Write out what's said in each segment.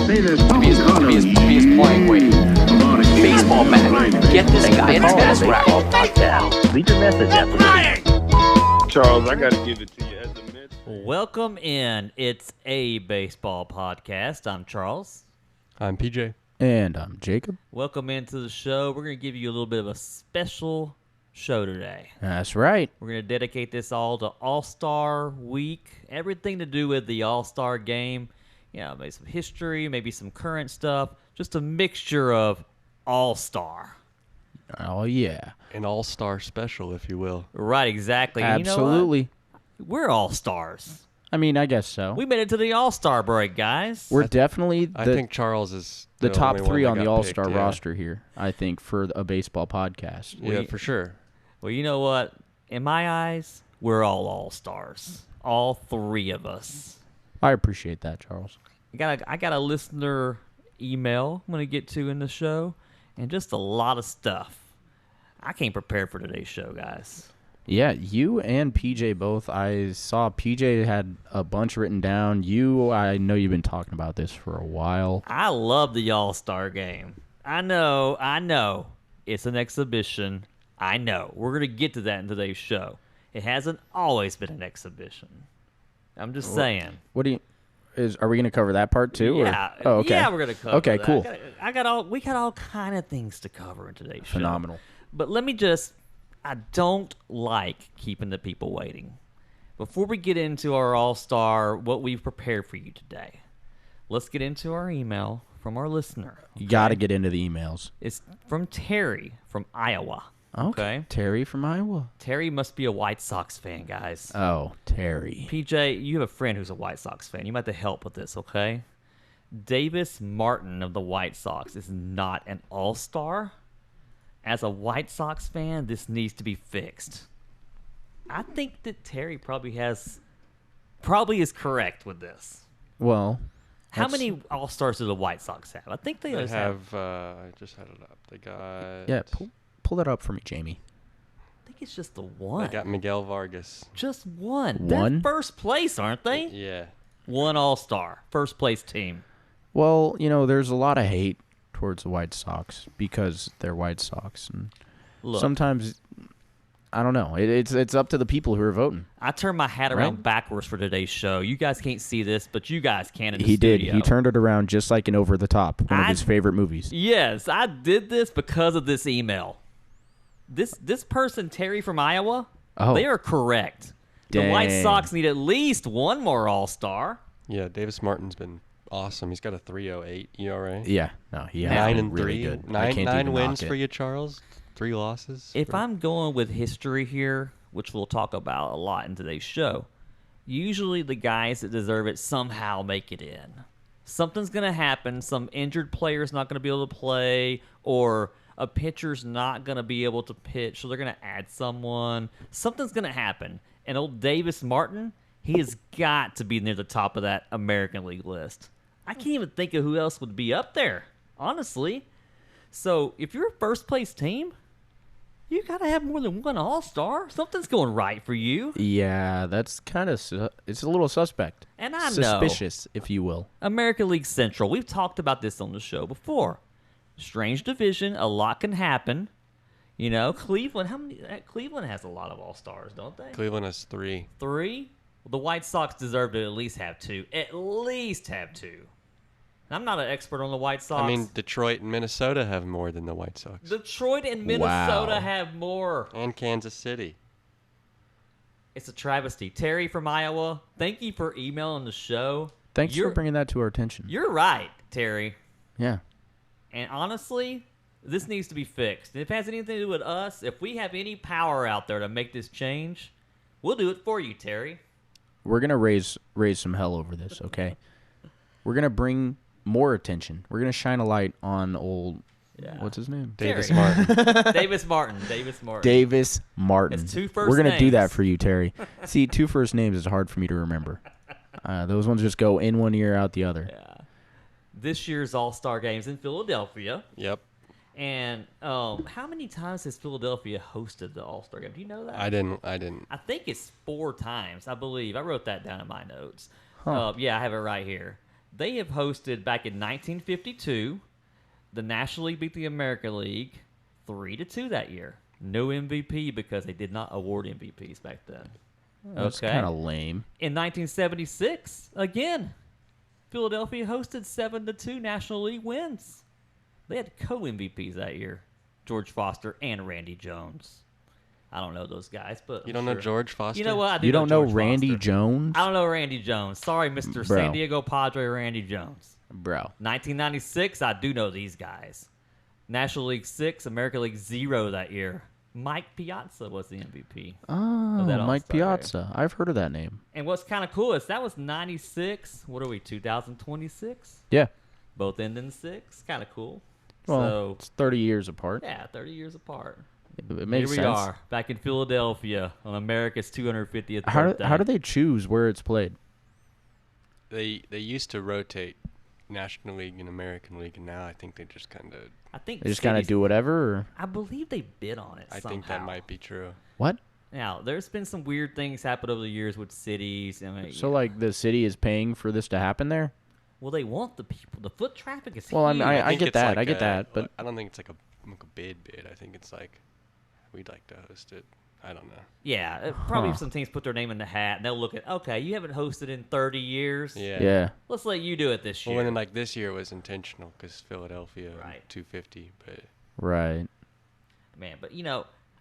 To be his playing weight. Baseball bat. Get this guy a tennis racket. Leave your message after the Charles, I got to give it to you as a Mets fan. Welcome in. It's a baseball podcast. I'm Charles. I'm PJ. And I'm Jacob. Welcome into the show. We're going to give you a little bit of a special show today. That's right. We're going to dedicate this all to All-Star Week, everything to do with the All-Star game. You know, maybe some history, maybe some current stuff, just a mixture of All-Star. Oh, yeah. An all-star special, if you will. Right, exactly. Absolutely. You know what? We're All-Stars. I mean, I guess so. We made it to the All-Star break, guys. We're definitely I think Charles is the top only one three that on the got All-Star picked, yeah. roster here, I think, for a baseball podcast. Yeah, for sure. Well, you know what? In my eyes, we're all All-Stars. All three of us. I appreciate that, Charles. I got a listener email I'm going to get to in the show, and just a lot of stuff. I came prepared for today's show, guys. Yeah, you and PJ both. I saw PJ had a bunch written down. I know you've been talking about this for a while. I love the All-Star game. I know. It's an exhibition. I know. We're going to get to that in today's show. It hasn't always been an exhibition. I'm just saying. Are we going to cover that part too? Yeah. Or? Oh, okay. Yeah, we're going to cover Okay, that. cool. We got all kind of things to cover in today's show. Phenomenal. But I don't like keeping the people waiting. Before we get into our All-Star, what we've prepared for you today, let's get into our email from our listener. You got to get into the emails. It's from Terry from Iowa. Okay. Terry from Iowa. Terry must be a White Sox fan, guys. Oh, Terry. PJ, you have a friend who's a White Sox fan. You might have to help with this, okay? Davis Martin of the White Sox is not an all-star. As a White Sox fan, this needs to be fixed. I think that Terry probably is correct with this. Well, how many all-stars do the White Sox have? I think they have. I just had it up. They got. Yeah, pull that up for me, Jamie. I think it's just the one. They got Miguel Vargas. Just one. One? They're first place, aren't they? Yeah. One all-star. First place team. Well, there's a lot of hate towards the White Sox because they're White Sox. And Look, sometimes, I don't know. It's up to the people who are voting. I turned my hat around Right? backwards for today's show. You guys can't see this, but you guys can in the He did. studio. He turned it around just like in Over the Top, one of his favorite movies. Yes, I did this because of this email. This person, Terry from Iowa, they are correct. The White Dang. Sox need at least one more all-star. Yeah, Davis Martin's been awesome. He's got a 3.08 ERA. Yeah. No, he has 9 been and really 3. good. I can't Nine even wins knock for it. you, Charles. 3 losses. If I'm going with history here, which we'll talk about a lot in today's show, usually the guys that deserve it somehow make it in. Something's going to happen. Some injured player's not going to be able to play, or a pitcher's not going to be able to pitch, so they're going to add someone. Something's going to happen. And old Davis Martin, he has got to be near the top of that American League list. I can't even think of who else would be up there, honestly. So if you're a first-place team, you got to have more than one all-star. Something's going right for you. Yeah, that's kind of it's a little suspect. And I know. Suspicious, if you will. American League Central, we've talked about this on the show before. Strange division, a lot can happen. Cleveland, Cleveland has a lot of all-stars, don't they? Cleveland has 3. 3? Well, the White Sox deserve to at least have 2. At least have 2. And I'm not an expert on the White Sox. I mean, Detroit and Minnesota have more than the White Sox. Detroit and Minnesota Wow. have more. And Kansas City. It's a travesty. Terry from Iowa, thank you for emailing the show. Thanks for bringing that to our attention. You're right, Terry. Yeah. And honestly, this needs to be fixed. And if it has anything to do with us, if we have any power out there to make this change, we'll do it for you, Terry. We're going to raise some hell over this, okay? We're going to bring more attention. We're going to shine a light on old... Yeah. What's his name? Davis Terry. Martin. Davis Martin. Davis Martin. It's 2 first We're going to do names. that for you, Terry. See, 2 first names is hard for me to remember. Those ones just go in one ear, out the other. Yeah. This year's All-Star Game's in Philadelphia. Yep. And how many times has Philadelphia hosted the All-Star Game? Do you know that? I didn't. I think it's 4 times, I believe. I wrote that down in my notes. Huh. Yeah, I have it right here. they have hosted back in 1952. The National League beat the American League 3-2 that year. No MVP because they did not award MVPs back then. That's kind of lame. In 1976, again, Philadelphia hosted 7-2 National League wins. They had co-MVPs that year, George Foster and Randy Jones. I don't know those guys, but You don't know George Foster? You know what? I do You don't know George Randy Foster. Jones? I don't know Randy Jones. Sorry, Mr. Bro. San Diego Padre Randy Jones. Bro. 1996, I do know these guys. National League 6, American League 0 that year. Mike Piazza was the MVP. Oh, of that Mike All-Star game. Piazza. I've heard of that name. And what's kind of cool is that was 96. What are we, 2026? Yeah. Both end in 6. Kind of cool. Well, So, it's 30 years apart. yeah, 30 years apart. It makes Here we sense. are, back in Philadelphia on America's 250th How birthday. do they choose where it's played? They used to rotate National League and American League, and now I think they just kind of. I think They just kind of cities- do whatever? Or? I believe they bid on it I somehow. think that might be true. What? Now, there's been some weird things happen over the years with cities. I mean, So, like, the city is paying for this to happen there? well, they want the people. The foot traffic is Well, huge. I think get it's that. like I get that. But I don't think it's like a bid. I think it's like we'd like to host it. I don't know. Yeah, probably Huh. some teams put their name in the hat, and they'll look at, okay, you haven't hosted in 30 years. Yeah. yeah. Let's let you do it this year. Well, and then like this year was intentional because Philadelphia Right. 250, but Right. Man, but,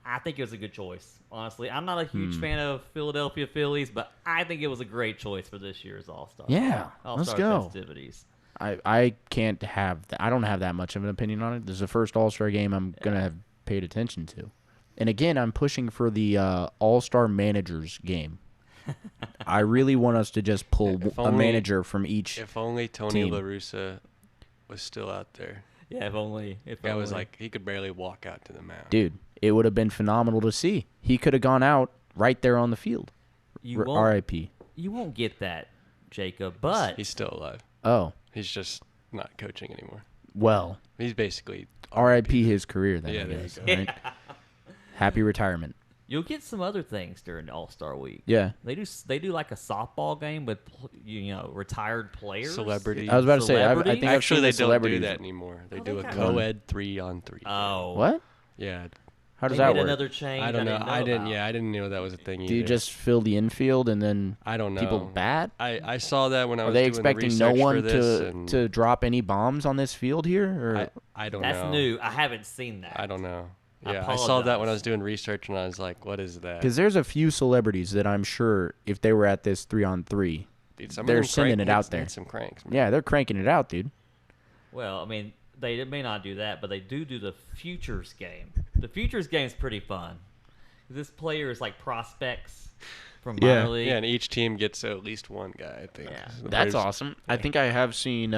I think it was a good choice, honestly. I'm not a Hmm. huge fan of Philadelphia Phillies, but I think it was a great choice for this year's All-Star. Yeah, All-Star let's go. festivities. I can't have I don't have that much of an opinion on it. This is the first All-Star game I'm going to have paid attention to. And again, I'm pushing for the All-Star Managers game. I really want us to just pull If a only- manager from each. if only Tony Team. La Russa was still out there. Yeah, if only. That was like he could barely walk out to the mound. Dude, it would have been phenomenal to see. He could have gone out right there on the field. you won't, R.I.P. you won't get that, Jacob, but He's still alive. Oh, He's just not coaching anymore. well, He's basically R.I.P. his career then, Yeah, I there you guess. go. Right? Happy retirement. you'll get some other things during the All-Star week. Yeah. They do like a softball game with retired players. celebrity. I was about to say, I think Celebrities? I've Actually, seen they the don't do celebrities. that anymore. They Oh, do they a kinda- co-ed 3-on-3. Oh. What? Yeah. How does They that did work? another change. I don't know. didn't I didn't. about. Yeah, I didn't know that was a thing either. Do you just fill the infield and then I don't know. people bat? I saw that when I Are was they doing expecting the no research one for this, to and to drop any bombs on this field here? Or I don't That's know. new. I haven't seen that. I don't know. I Yeah, I saw that when I apologize. was doing research, and I was like, "What is that?" because there's a few celebrities that I'm sure if they were at this 3-on-3, Dude, some of they're them sending crank it out hits, there. hit some cranks. Man. yeah, they're cranking it out, dude. Well, I mean, they may not do that, but they do the futures game. The futures game's pretty fun. This player is like prospects from minor league. Yeah, and each team gets at least one guy. I think. Yeah. The That's Braves- awesome. I think I have seen.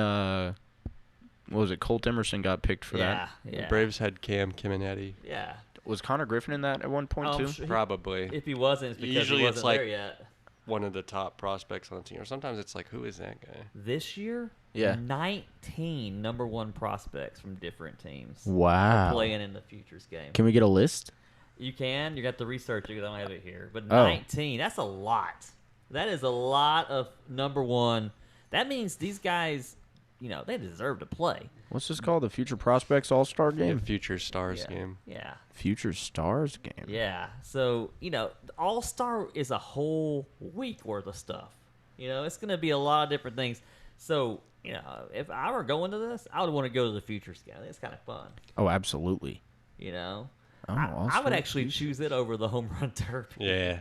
What was it? Colt Emerson got picked for yeah, The yeah, Braves had Cam Kiminetti. yeah. that. Was Connor Griffin in that at one point I'm too? sure Probably if he wasn't, it's because Usually he it's wasn't like- there yet. one of the top prospects on the team. Or sometimes it's like, who is that guy? This year, Yeah. 19 number one prospects from different teams Wow. playing in the futures game. Can we get a list? You can. You got the research. You don't have it here, but Oh. 19. That's a lot. That is a lot of number one. That means these guys, they deserve to play. What's this called? The Future Prospects All-Star The Game? Future Stars Yeah. game. Yeah. Future Stars Game. Yeah. So, the All Star is a whole week worth of stuff. It's going to be a lot of different things. So, if I were going to this, I would want to go to the Futures game. It's kind of fun. Oh, absolutely. I All-Star would actually choose it over the home run derby. Yeah.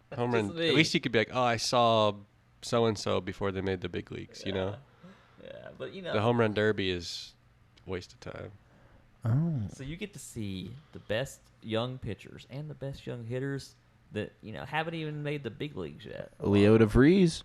The home run. Just me. At least you could be like, oh, I saw so and so before they made the big leagues. You know, Yeah, but the home run derby is a waste of time. so you get to see the best young pitchers and the best young hitters that haven't even made the big leagues yet. Leo DeVries.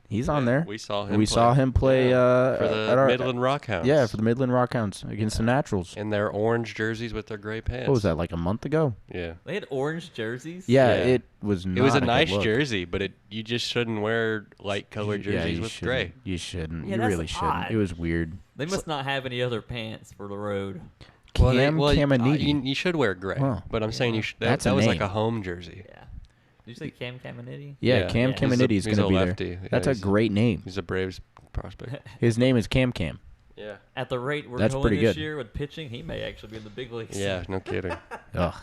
He's on there. We saw him. We saw him play for at the our- Midland Rockhounds. Yeah, for the Midland Rockhounds against the Naturals. in their orange jerseys with their gray pants. What was that, like a month ago? Yeah. They had orange jerseys. Yeah, Yeah. it was not It was a good nice look. jersey, but you just shouldn't wear light colored Yeah, jerseys you with shouldn't. gray. You shouldn't. Yeah, you that's really shouldn't. odd. It was weird. They must not have any other pants for the road. Cam Caminiti. You should wear gray, Wow. but I'm saying you should. That's That a was like name. a home jersey. Yeah. you say Cam Caminiti? Yeah, Cam Yeah. Caminiti is He's going to a be lefty. there. Yeah, That's a he's- great name. He's a Braves prospect. His name is Cam Cam. Yeah. At the rate we're That's going pretty this good. year with pitching, he may actually be in the big leagues. Yeah, no kidding. Ugh.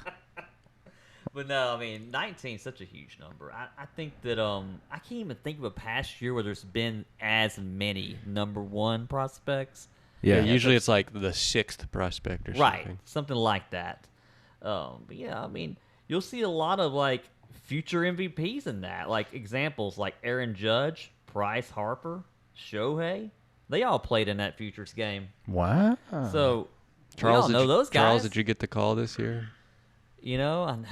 But no, I mean, 19 is such a huge number. I think that I can't even think of a past year where there's been as many number one prospects. Yeah. Usually it's like the 6th prospect or Right, something. something like that. But yeah, I mean, you'll see a lot of like future MVPs in that. Like examples like Aaron Judge, Bryce Harper, Shohei. They all played in that futures game. Wow. So Charles, we all know those guys. Charles, did you get the call this year? You know,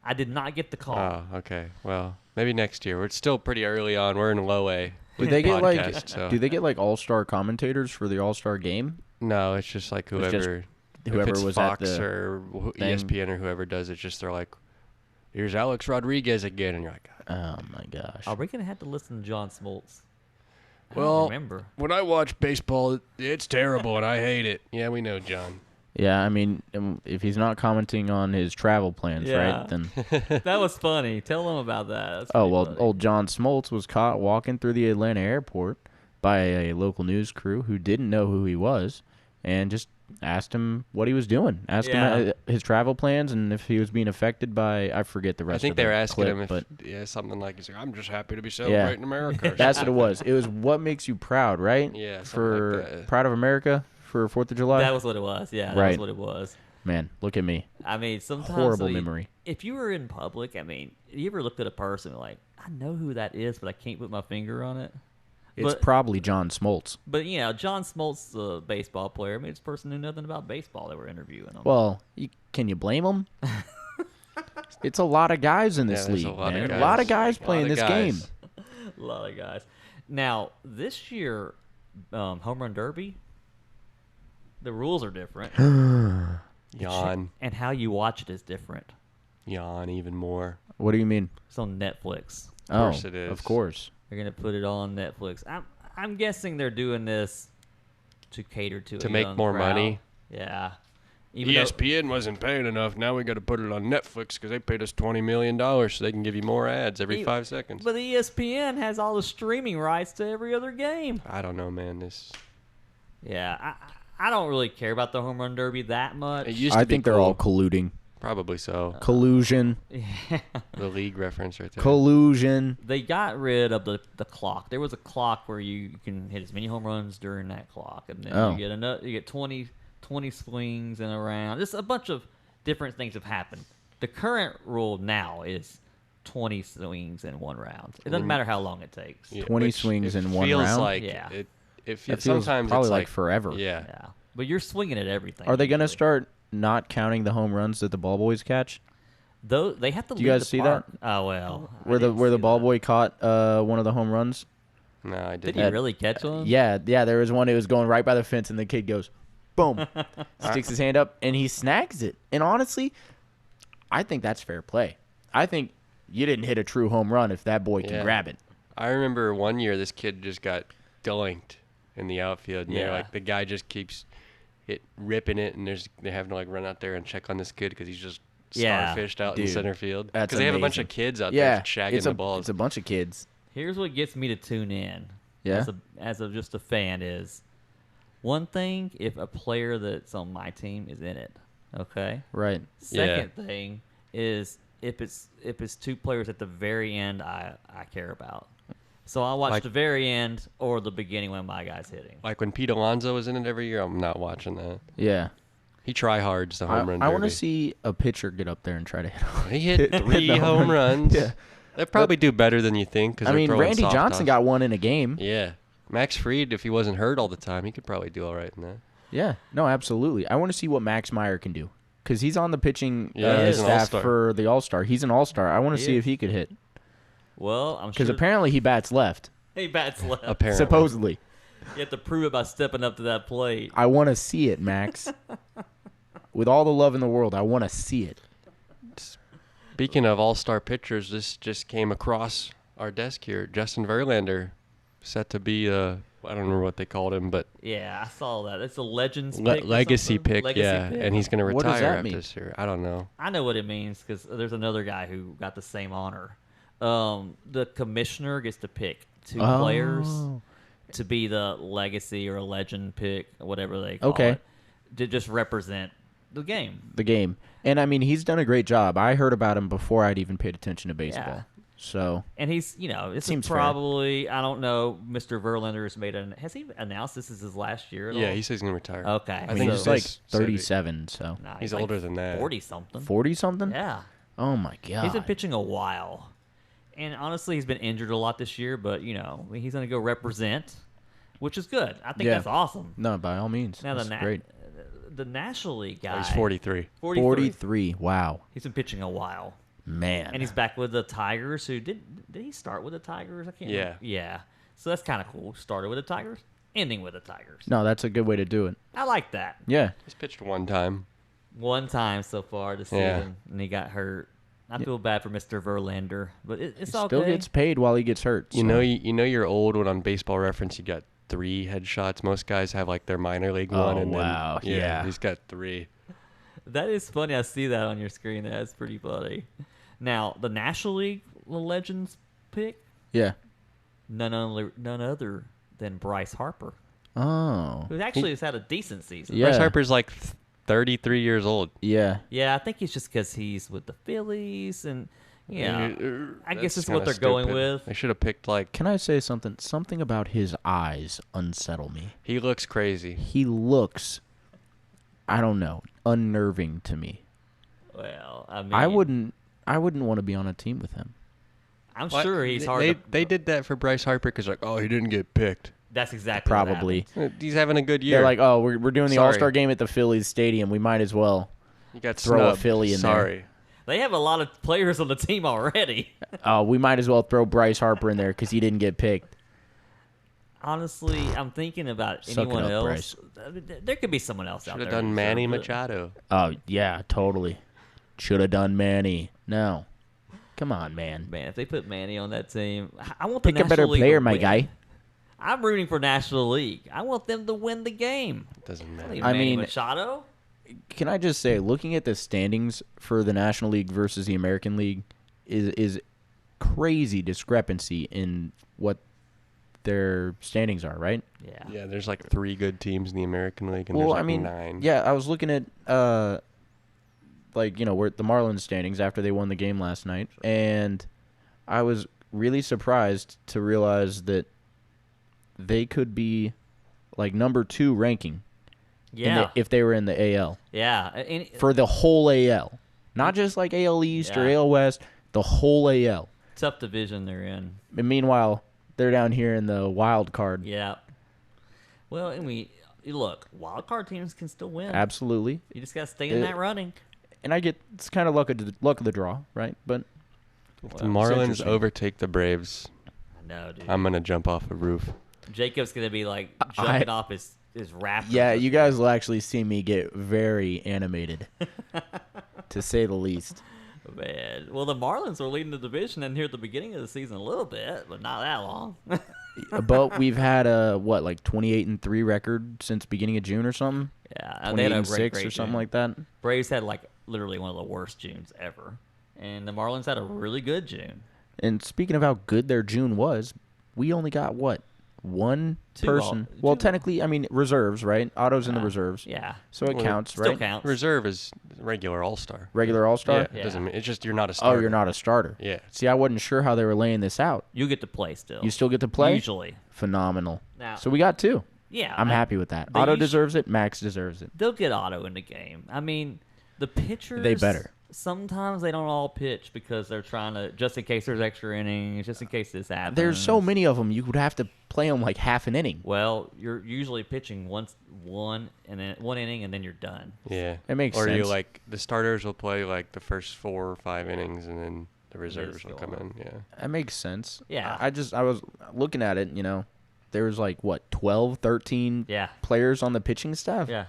I did not get the call. Oh, okay. Well, maybe next year. We're still pretty early on. We're in low A. Did they get podcast, so. Do they get like all-star commentators for the all-star game? No, it's just like It's just whoever whoever if it's was at Fox the or thing. ESPN or whoever does it, just they're like, here's Alex Rodriguez again, and you're like, Oh my gosh. Are we gonna have to listen to John Smoltz? I well, don't remember. when I watch baseball, it's terrible and I hate it. Yeah, we know, John. Yeah, I mean, if he's not commenting on his travel plans, Yeah. right? Then That was funny. Tell them about that. That's oh pretty well, funny. old John Smoltz was caught walking through the Atlanta airport by a local news crew who didn't know who he was, and just asked him what he was doing. Asked Yeah. him his travel plans and if he was being affected by I forget the rest. I think of they the were asking clip, him if, but something like, he's like, I'm just happy to be celebrating America. or that's what it something. was. It was what makes you proud, right? Yeah, something for like that. proud of America for 4th of July. That was what it was. Yeah, that Right. was what it was. Man, look at me. I mean, sometimes Horrible I mean, memory. If you were in public, I mean, you ever looked at a person and like, I know who that is, but I can't put my finger on it. It's But- probably John Smoltz. But you know, John Smoltz, a baseball player. I mean, this person knew nothing about baseball. They were interviewing him. Well, can you blame him? It's a lot of guys in this Yeah, there's league, a lot of man. guys. A lot of guys A lot playing of this guys. game. A lot of guys. Now this year, home run derby. The rules are different, Yawn. and how you watch it is different. Yawn even more. What do you mean? It's on Netflix. Of course it is. Of course. They're gonna put it on Netflix. I'm guessing they're doing this to cater to To a make young more crowd. money. Yeah. Even though, ESPN wasn't paying enough. Now we got to put it on Netflix because they paid us $20 million so they can give you more ads every E- 5 seconds. but the ESPN has all the streaming rights to every other game. I don't know, man. This Yeah, I don't really care about the home run derby that much. it used to I be think they're cool. all colluding. Probably so. Collusion. The league reference right there. Collusion. They got rid of the clock. There was a clock where you can hit as many home runs during that clock, and then Oh. you get 20 swings in a round. Just a bunch of different things have happened. The current rule now is 20 swings in one round. It doesn't matter how long it takes. Yeah, 20 which swings it in one feels round? Like Yeah. It That feels feels sometimes probably it's like forever. Yeah. Yeah, but you're swinging at everything. Are they going to usually. start not counting the home runs that the ball boys catch? Though they have to. Do you leave guys the see park. that? Oh well. I Where the didn't see ball that. boy caught one of the home runs? No, I Did didn't. he really catch one? Yeah, there was one. It was going right by the fence, and the kid goes, boom, sticks his hand up, and he snags it. And honestly, I think that's fair play. I think you didn't hit a true home run if that boy can Yeah. grab it. I remember one year this kid just got dunked in the outfield, and they're Yeah. like the guy just keeps ripping it, and they're having to like run out there and check on this kid because he's just Yeah. starfished out Dude, in center field. that's Because they have a bunch amazing. of kids out Yeah, there shagging it's the balls. It's a bunch of kids. Here's what gets me to tune in. Yeah? As a just a fan is one thing if a player that's on my team is in it. Okay. Right. Second thing is if it's two players at the very end I care about. So I watch Like- the very end or the beginning when my guy's hitting. Like when Pete Alonso was in it every year, I'm not watching that. Yeah. He try-hards the home run I want to derby. see a pitcher get up there and try to hit home. He hit hit 3 the home runs. Yeah. They probably do better than you think. Cause I they're mean, throwing Randy soft Johnson toss. got one in a game. Yeah. Max Fried, if he wasn't hurt all the time, he could probably do all right in that. Yeah. No, absolutely. I want to see what Max Meyer can do. Because he's on the pitching Yeah, he's an staff all-star. for the All-Star. He's an All-Star. I want to He see is. if he could hit. Well, I'm Because sure apparently he bats left, he bats left. Apparently. supposedly. You have to prove it by stepping up to that plate. I want to see it, Max. With all the love in the world, I want to see it. Speaking of all-star pitchers, this just came across our desk here. Justin Verlander set to be I don't remember what they called him, but Yeah, I saw that. It's a Legends pick. or legacy something. pick, Legacy yeah, pick. and he's going to What does retire that after mean? this year. I don't know. I know what it means because there's another guy who got the same honor. The commissioner gets to pick two players to be the legacy or legend pick, whatever they call it, to just represent the game. The game. And, I mean, he's done a great job. I heard about him before I'd even paid attention to baseball. Yeah. So, And he's, this Seems is fair. probably, I don't know, Mr. Verlander has he announced this is his last year at all? Yeah, he says he's going to retire. Okay. I mean, he's so- like this said it- 37, so. Nah, He's like older than that. 40-something. 40-something? Yeah. Oh, my God. He's been pitching a while. And honestly, he's been injured a lot this year, but, he's going to go represent, which is good. I think Yeah. that's awesome. No, by all means. Now, That's great. the National League guy. He's 43. 43. Wow. He's been pitching a while. Man. And he's back with the Tigers, who did he start with the Tigers? I can't Yeah. remember. Yeah. So that's kind of cool. Started with the Tigers, ending with the Tigers. No, that's a good way to do it. I like that. Yeah. He's pitched one time. One time so far this Yeah. season, and he got hurt. I feel bad for Mr. Verlander, but it's He okay. still gets paid while he gets hurt. You so. know, you're old when on Baseball Reference you got 3 headshots. Most guys have like their minor league one, and wow, then yeah. he's got 3. That is funny. I see that on your screen. That's pretty funny. Now, the National League Legends pick, Yeah. none other than Bryce Harper, Oh. who actually has had a decent season. Yeah. Bryce Harper's like 33 years old. Yeah. Yeah, I think it's just because he's with the Phillies, and I guess That's it's what kinda they're going stupid. with. They should have picked like. Can I say something? Something about his eyes unsettle me. He looks crazy. He looks, I don't know, unnerving to me. Well, I mean, I wouldn't want to be on a team with him. I'm What? sure he's hard. They did that for Bryce Harper because like, oh, he didn't get picked. That's exactly what Probably. happened. He's having a good year. They're like, oh, we're doing the Sorry. All-Star game at the Phillies Stadium. We might as well. you got throw a snubbed. Philly in there. Sorry. They have a lot of players on the team already. We might as well throw Bryce Harper in there because he didn't get picked. Honestly, I'm thinking about Suck it anyone up, else. There could be someone else out Should there. have done who Manny deserves it. Machado. Oh, yeah, totally. Should have done Manny. No. Come on, man. Man, if they put Manny on that team, I want the Pick a National better League player, to my win. guy. I'm rooting for National League. I want them to win the game. Doesn't I matter. need I Manny mean- Machado. Can I just say, looking at the standings for the National League versus the American League is crazy discrepancy in what their standings are, right? Yeah. Yeah, there's like 3 good teams in the American League, and Well, there's like I mean, 9. yeah, I was looking at where the Marlins standings after they won the game last night, and I was really surprised to realize that they could be like number 2 ranking Yeah. if they were in the AL Yeah. And- for the whole AL, not just like AL East or Yeah. AL West, the whole AL. tough division they're in. And meanwhile, they're down here in the wild card. Yeah. Well, and look, wild card teams can still win. Absolutely. You just got to stay in that running. And I get it's kind of luck of the draw, right? But If the Well, Marlins interesting. overtake the Braves, I know, dude. I'm gonna jump off a roof. Jacob's going to be like jumping off his rafters. yeah, you guys will actually see me get very animated, to say the least. Man. Well, the Marlins were leading the division in here at the beginning of the season a little bit, but not that long. But we've had a 28-3 record since beginning of June or something. Yeah, they had a 28-6 great or something June. like that. Braves had like literally one of the worst Junes ever, and the Marlins had a really good June. And speaking of how good their June was, we only got one Two person. all- Well, two- technically, I mean reserves, right? Otto's in the reserves, Yeah, so it Well, counts, still right? counts. Reserve is regular All-Star. Regular All Star. Yeah, it Yeah. doesn't mean it's just you're not a Oh, starter. you're not a starter. Yeah. See, I wasn't sure how they were laying this out. You get to play still. You still get to play? Usually. Phenomenal. Now- So we got 2. Yeah, I'm happy with that. they Otto usu- deserves it. Max deserves it. They'll get Otto in the game. I mean, the pitchers. They better. Sometimes they don't all pitch because they're trying to, just in case there's extra innings, just in case this happens. There's so many of them. You would have to play them like half an inning. Well, you're usually pitching one inning and then you're done. Yeah. It makes or you sense. like the starters will play like the first 4 or 5 innings, and then the just reserves will go come on. in. Yeah. That makes sense. Yeah. I was looking at it, there was 12, 13 Yeah. players on the pitching staff. Yeah.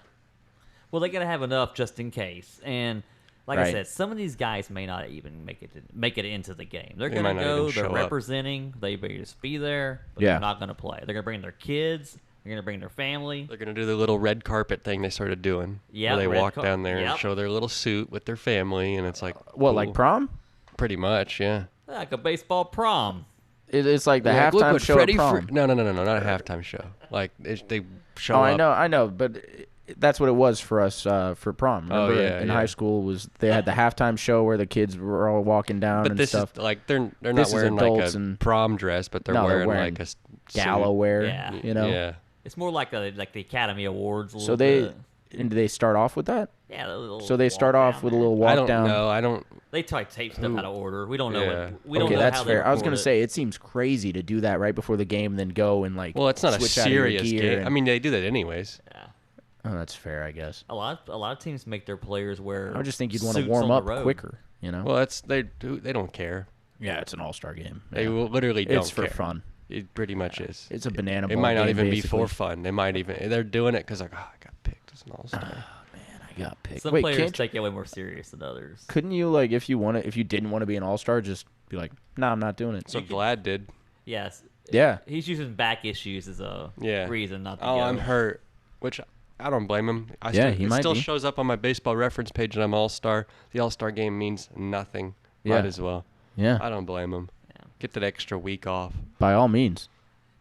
Well, they got to have enough just in case. And Like I Right. said, some of these guys may not even make it into the game. They're They gonna might not go. even They're show up. representing. They may just be there, but Yeah. they're not gonna play. They're gonna bring their kids. They're gonna bring their family. They're gonna do the little red carpet thing they started doing. Yep, where they red walk car- down there yep. and show their little suit with their family, and it's like What, cool. like prom? Pretty much, yeah. Like a baseball prom. It's like the Like, look halftime what show Freddie at prom. No, not a halftime show. Like they show Oh, up. I know, but that's what it was for us for prom. Oh, Remember yeah, in yeah. high school they had the halftime show where the kids were all walking down But and this stuff. is like they're This not is wearing like adults a and- prom dress, but they're No, they're wearing wearing like a Gala suit. wear, Yeah. you know. Yeah. It's more like the Academy Awards. A So little bit. do they start off with that? Yeah. The little So they start walk off down with a there. little walk I don't down. know. I don't. They tape stuff out of order. We don't know. Yeah. We don't Okay, know that's how they fair. I was record gonna it. say it seems crazy to do that right before the game and then go and like. Well, it's not a switch out of your serious gear game. and- I mean, they do that anyways. Yeah. oh, that's fair, I guess. A lot of teams make their players wear. I would just think you'd want to suits warm on the up road. quicker. You know. Well, they don't care. yeah, it's an all-star game. They Yeah. will literally don't It's for care. fun. It pretty much is. It's a banana. It ball might not game, even be basically. for fun. They're doing it because like, oh, I got picked as an all-star. Man, I got picked. Some Wait, players can't you- take it way more serious than others. couldn't you like if you didn't want to be an all-star, just be like, nah, I'm not doing it. So Vlad did. Yes. Yeah. He's using back issues as a reason not to Oh, go. I'm hurt. Which I don't blame him. He it might still be. shows up on my baseball reference page, and I'm all-star. The all-star game means nothing. Yeah. Might as well. Yeah, I don't blame him. Yeah. Get that extra week off. by all means.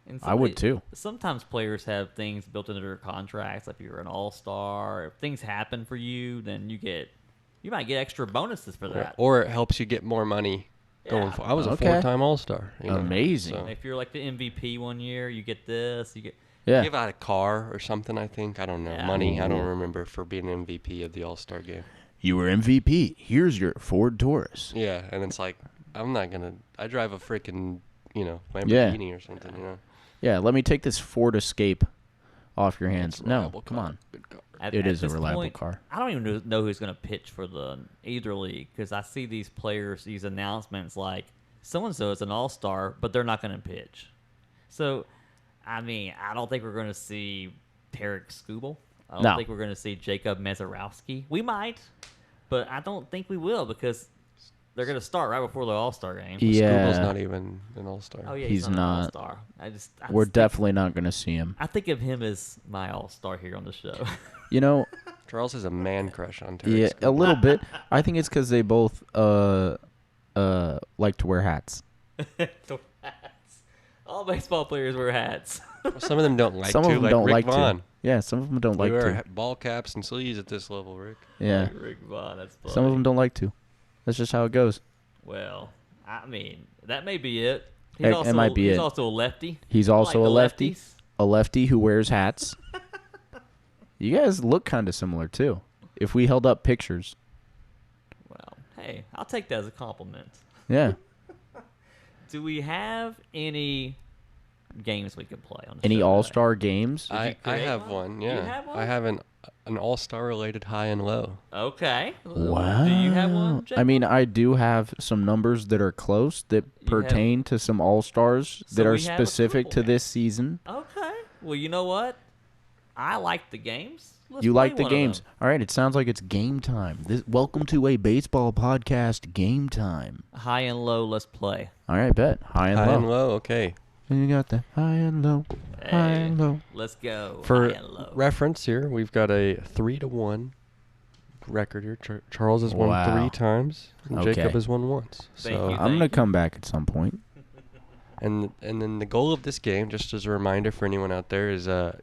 And I would too. Sometimes players have things built into their contracts. Like if you're an all-star, if things happen for you, then you might get extra bonuses for that. Or it helps you get more money going Yeah. forward. I was a Okay. 4-time all-star. You know, Amazing. so. If you're like the MVP one year, you get this. You get Yeah. Give out a car or something, I think. I don't know. Yeah. Money, I don't remember, for being MVP of the all-star game. You were MVP. Here's your Ford Taurus. Yeah, and it's like, I'm not going to... I drive a freaking, Lamborghini or something, Yeah, let me take this Ford Escape off your hands. It's a No, reliable come car. on. Good car. It is a this reliable point, car. I don't even know who's going to pitch for the either league because I see these players, these announcements like so-and-so is an all-star, but they're not going to pitch. So, I mean, I don't think we're going to see Tarek Skubal. I don't No. think we're going to see Jacob Mezarowski. We might, but I don't think we will because they're going to start right before the all-star game. Yeah. Scuba's not even an all-star. Oh, yeah, He's he's not not. an all-star. We're definitely not going to see him. I think of him as my all-star here on the show. You know, Charles has a man crush on Terry. yeah, a little bit. I think it's because they both like to wear hats. All baseball players wear hats. Some of them don't like Some to, of them like don't Rick like Vaughn. to. Yeah, some of them don't You like wear to. ball caps and sleeves at this level, Rick. Yeah, Rick Vaughn, that's funny. some of them don't like to. That's just how it goes. Well, I mean, that may be it. It might be he's it. also a lefty. He's I also like a the lefty. lefties. A lefty who wears hats. You guys look kind of similar too. If we held up pictures, Well, hey, I'll take that as a compliment. yeah. Do we have any games we can play on the Any show all-star games? I create have one? one, You yeah. have one? I have an all-star related high and low. today? Okay. Wow. Do you have one, Jake? I mean, I do have some numbers that are close that pertain to some all-stars So that are we have a specific to Screwball. this season. Okay. Well, you know what? I like the games. Let's You play like the one of games. them. All right, it sounds like it's game time. Welcome to a baseball podcast, game time. High and low, let's play. All right, bet. High and High low. and low, okay. You got the high and low. High Hey, and low. Let's go. For high and low. reference here, we've got a 3-1 record here. Charles has won Wow. 3 times, and Okay. Jacob has won once. Thank So, you. I'm going to come back at some point. and then the goal of this game, just as a reminder for anyone out there, is I'm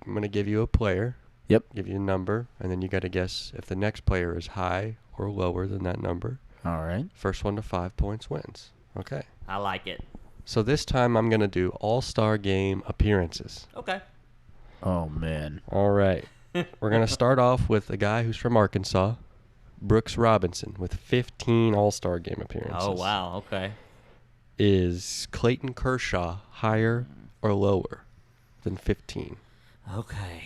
going to give you a player. Yep. Give you a number, and then you got to guess if the next player is high or lower than that number. All right. First one to 5 points wins. Okay. I like it. So this time I'm going to do all-star game appearances. Okay. Oh, man. All right. We're going to start off with a guy who's from Arkansas, Brooks Robinson, with 15 all-star game appearances. Oh, wow. Okay. Is Clayton Kershaw higher or lower than 15? Okay.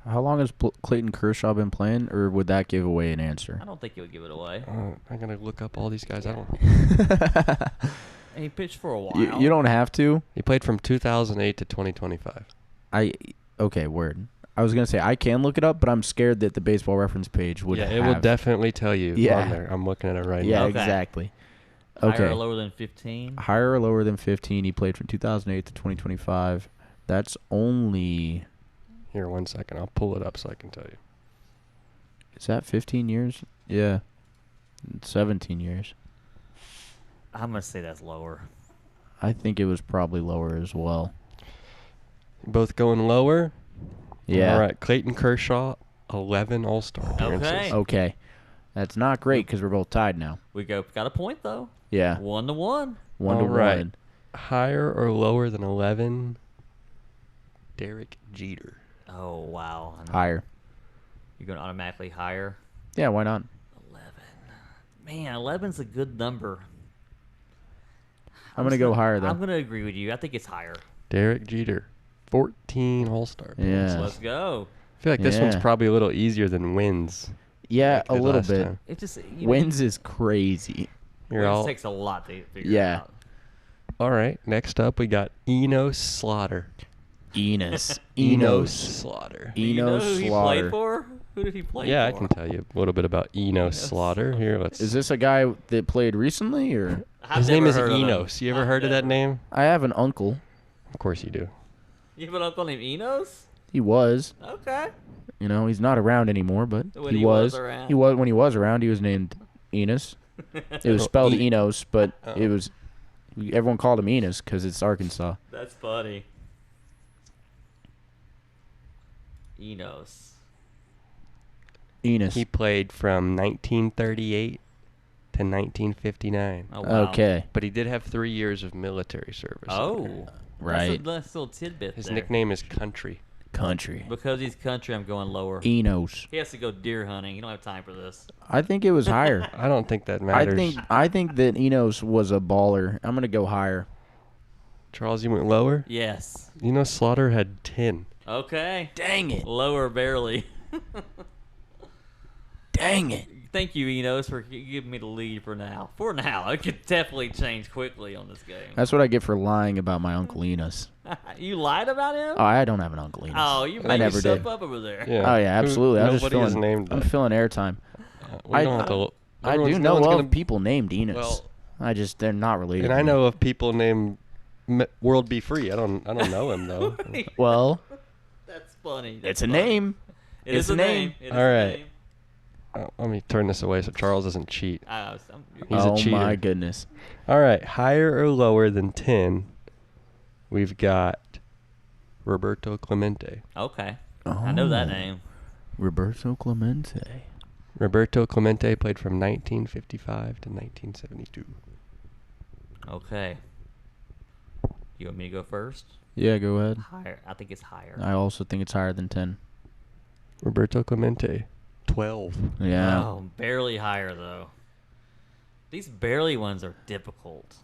How long has Clayton Kershaw been playing, or would that give away an answer? I don't think he would give it away. I'm going to look up all these guys. I don't. And he pitched for a while. You don't have to. He played from 2008 to 2025. Okay, word. I was gonna say I can look it up, but I'm scared that the Baseball Reference page would. Yeah, it will definitely tell you on there. I'm looking at it right Yeah, now. Okay. exactly. Higher Okay. or lower than 15? Higher or lower than 15? He played from 2008 to 2025. That's only. Here, 1 second. I'll pull it up so I can tell you. Is that 15 years? Yeah. 17 years. I'm going to say that's lower. I think it was probably lower as well. Both going lower? Yeah. All right. Clayton Kershaw, 11 All-Star appearances. Okay. Okay. That's not great because we're both tied now. We got a point, though. Yeah. 1-1. 1 to All right. 1. Higher or lower than 11? Derek Jeter. Oh, wow. Higher. You're going automatically higher? Yeah, why not? 11. Man, 11's a good number. I'm going to go higher, though. I'm going to agree with you. I think it's higher. Derek Jeter, 14 All-Star appearances. Yeah. Let's go. I feel like this one's Yeah. probably a little easier than wins. Yeah, like a the little last bit. time. It just Wins is crazy. You're Wins all, takes a lot to figure Yeah. out. all right. Next up, we got Enos Slaughter. Enos. Enos Slaughter. Do you know Enos who he Slaughter. played for? Who did he play Yeah, I for? can tell you a little bit about Enos Slaughter. Here, let's. Is this a guy that played recently, or? I've His name never is heard of him. Enos. You ever I've heard of that never- name? I have an uncle. Of course you do. You have an uncle named Enos? He was. Okay. You know, he's not around anymore, but When he he was was. around. He was when he was around. He was named Enos. It was spelled Enos, but it was. Everyone called him Enos because it's Arkansas. That's funny. Enos. Enos. He played from 1938 to 1959. Oh, wow. Okay. But he did have 3 years of military service. Oh. Right. That's a little tidbit His there. nickname is Country. Country. Because he's country, I'm going lower. Enos. He has to go deer hunting. You don't have time for this. I think it was higher. I don't think that matters. I think that Enos was a baller. I'm gonna go higher. Charles, you went lower? Yes. Enos Slaughter had 10. Okay. Dang it. Lower barely. Dang it. Thank you, Enos, for giving me the lead for now. For now. It could definitely change quickly on this game. That's what I get for lying about my uncle Enos. You lied about him? Oh, I don't have an uncle Enos. Oh, you I made never yourself did. up over there. Oh yeah, absolutely. I'm just Nobody is filling. named I'm that. filling airtime. We I- don't have to. I everyone's- do no know one's of gonna- people named Enos. Well, they're not related. And to I me. know of people named World Be Free. I don't know him though. Well, That's funny. it's That's a funny. name. It is It's a a name. name. It is All a right. name. Let me turn this away so Charles doesn't cheat. He's a Oh cheater. my goodness. All right, higher or lower than 10? We've got Roberto Clemente. Okay. I know that Oh. name. Roberto Clemente. Roberto Clemente played from 1955 to 1972. Okay. You want me to go first? Yeah, go ahead. Higher. I think it's higher. I also think it's higher than 10. Roberto Clemente, 12. Yeah. Oh, barely higher though. These barely ones are difficult.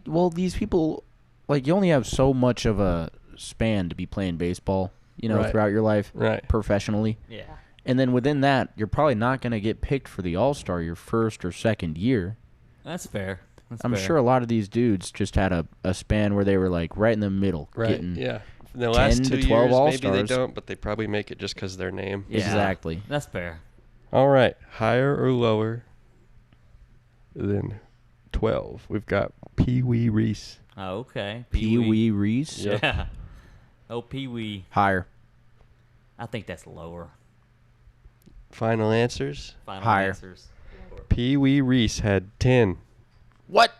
Well, these people, like, you only have so much of a span to be playing baseball, Right. throughout your life Right. professionally. Yeah. And then within that, you're probably not going to get picked for the All-Star your first or second year. That's fair. I'm sure a lot of these dudes just had a span where they were, like, right in the middle. Right, Getting, yeah. The last 10 2 to 12 years, maybe All-Stars. they don't, but they probably make it just because their name. Yeah. Exactly. That's fair. All right, higher or lower than 12? We've got Pee Wee Reese. Oh, okay. Pee Wee Reese. Yep. Yeah. Oh, Pee Wee. Higher. I think that's lower. Final answers? Final Higher. answers. Lower. Pee Wee Reese had 10. What?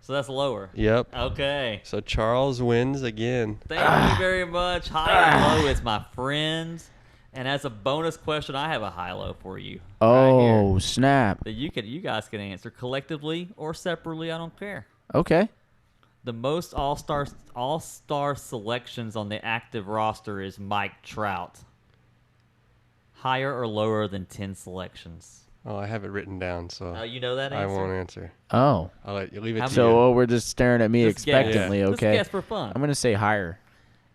So that's lower. Yep. Okay. So Charles wins again. Thank you very much. High and low is my friends. And as a bonus question, I have a high-low for you. Oh, Right snap. here that you guys can answer collectively or separately. I don't care. Okay. The most all-star selections on the active roster is Mike Trout. Higher or lower than 10 selections? Oh, I have it written down, so Oh, you know that I answer? won't answer. Oh. I'll let you leave it How to So you. we're just staring at me Just guess. expectantly, Just okay? guess for fun. I'm going to say higher.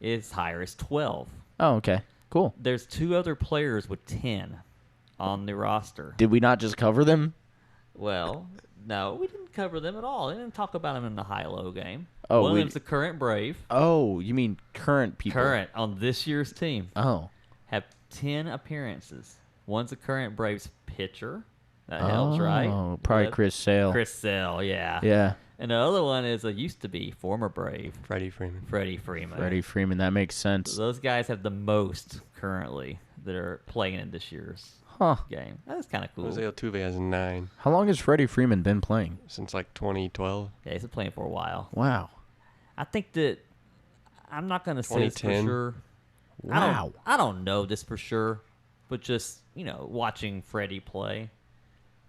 It's higher. It's 12. Oh, okay. Cool. There's 2 other players with 10 on the roster. Did we not just cover them? Well, no, we didn't cover them at all. We didn't talk about them in the high-low game. Oh, One of them's the current Brave. Oh, you mean current people? Current on this year's team. Oh. Have 10 appearances. One's a current Braves pitcher. That helps, right? Oh, probably Chris Sale. Chris Sale, yeah. Yeah. And the other one is a used to be former Brave. Freddie Freeman. Freddie Freeman. Freddie Freeman. That makes sense. Those guys have the most currently that are playing in this year's Huh. game. That's kind of cool. Jose Altuve has 9 How long has Freddie Freeman been playing? since like 2012. Yeah, he's been playing for a while. Wow. I think that I'm not going to say this for 2010. sure. Wow. I don't know this for sure, but just, watching Freddie play,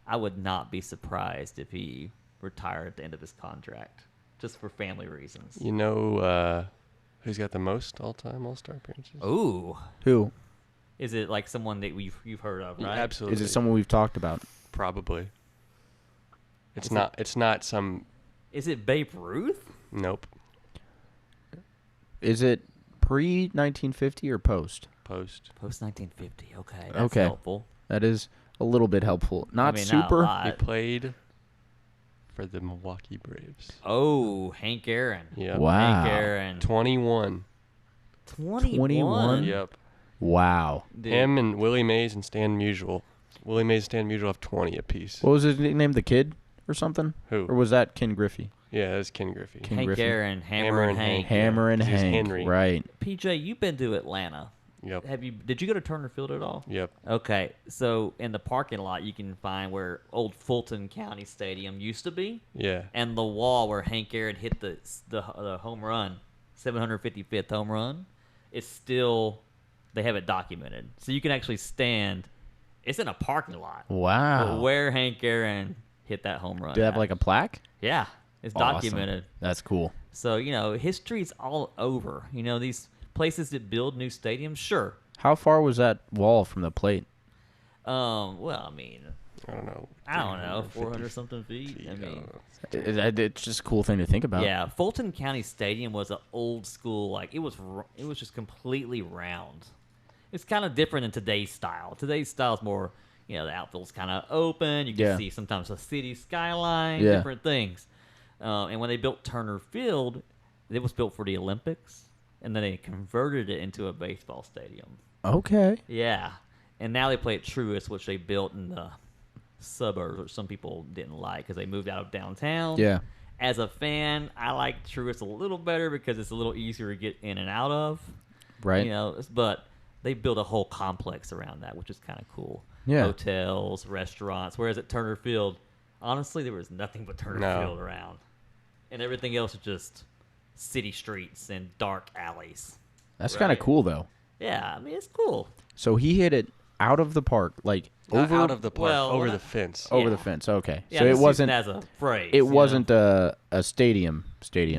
I would not be surprised if he retired at the end of his contract, just for family reasons. You know who's got the most all-time All-Star appearances? Ooh. Who? Is it like someone that you've heard of, right? Absolutely. Is it someone we've talked about? Probably. It's Is not. It's not some. Is it Babe Ruth? Nope. Is it pre-1950 or post? Post. Post 1950. Okay, that's Okay. helpful. That is a little bit helpful. Not Not a super. lot. He played for the Milwaukee Braves. Oh, Hank Aaron. Yep. Wow. Hank Aaron. 21. 21? Yep. Wow. Dude. Him and Willie Mays and Stan Musial. Willie Mays and Stan Musial have 20 apiece. What was his name? The Kid or something? Who? Or was that Ken Griffey? Yeah, that's Ken Griffey. Ken Hank Griffey. Aaron, Hammer and Hank. Hammer and 'cause he's Hank. Henry. Right. PJ, you've been to Atlanta. Yep. Did you go to Turner Field at all? Yep. Okay, so in the parking lot you can find where old Fulton County Stadium used to be, Yeah. and the wall where Hank Aaron hit the home run, 755th home run. It's still, they have it documented, so you can actually stand. It's in a parking lot. Wow. Where Hank Aaron hit that home run. Do they have at. like a plaque? Yeah, it's Awesome. documented. That's cool. So history's all over. These places that build new stadiums. Sure. How far was that wall from the plate? Well, I mean, I don't know. 400 something feet. I mean, It's just a cool thing to think about. yeah, Fulton County Stadium was an old school, like it was just completely round. It's kind of different than today's style. Today's style is more, the outfield's kind of open. You can Yeah. see sometimes a city skyline, Yeah. different things. And when they built Turner Field, it was built for the Olympics, and then they converted it into a baseball stadium. Okay. Yeah, and now they play at Truist, which they built in the suburbs, which some people didn't like because they moved out of downtown. Yeah. As a fan, I like Truist a little better because it's a little easier to get in and out of. Right. But they built a whole complex around that, which is kind of cool. Yeah. Hotels, restaurants. Whereas at Turner Field, honestly, there was nothing but Turner No. Field around, and everything else was just city streets and dark alleys. That's kind of Right. cool though. Yeah, I mean it's cool. So he hit it out of the park, like Not over out of the park, well, over not- the fence. over yeah. the fence. Okay. Yeah, so it just wasn't using as a phrase. it wasn't a stadium.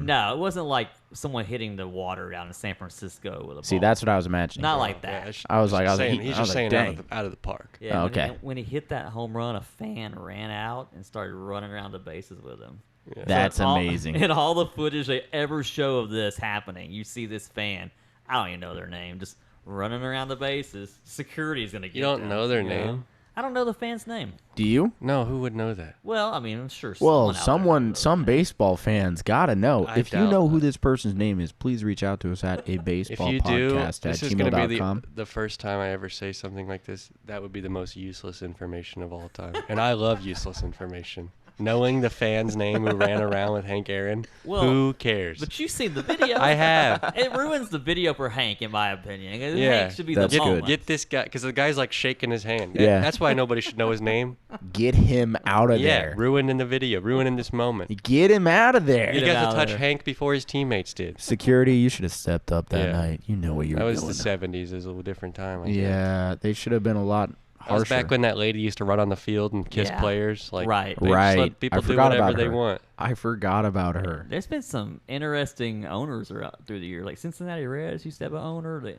No, it wasn't like someone hitting the water down in San Francisco with a See, ball. that's what I was imagining. Not like Yeah, that. it's I was just like- I was saying, like, he's I was just like, saying dang. out of the park. Yeah, okay. When he hit that home run, a fan ran out and started running around the bases with him. Yeah. That's So all- amazing. In all the footage they ever show of this happening, you see this fan. I don't even know their name, just running around the bases. Security's gonna get. You don't them, know their you name? I don't know the fan's name. Do you? No, who would know that? Well, I mean, I'm sure. Well, someone out there knows some their name. baseball fans gotta know. I If you doubt know who that. this person's name is, please reach out to us at a If baseball you do, podcast at this is going to be gmail.com. the first time I ever say something like this. That would be the most useless information of all time. And I love useless information. Knowing the fan's name who ran around with Hank Aaron, Well, who cares? But you've seen the video. I have. It ruins the video for Hank, in my opinion. Yeah, Hank should be that's the good. moment. Get this guy, because the guy's like shaking his hand. Yeah. That's why nobody should know his name. Get him out of Yeah, there. ruining the video, ruining this moment. Get him out of there. You Get him got out to touch there. Hank before his teammates did. Security, you should have stepped up that Yeah. night. You know what you were That was doing. the 70s. It was a little different time. I guess. Yeah, they should have been a lot That was harsher. back when that lady used to run on the field and kiss Yeah. players. Like, Right. they just Right. let people I do forgot whatever about they her. want. I forgot about her. There's been some interesting owners through the years. Like Cincinnati Reds used to have an owner that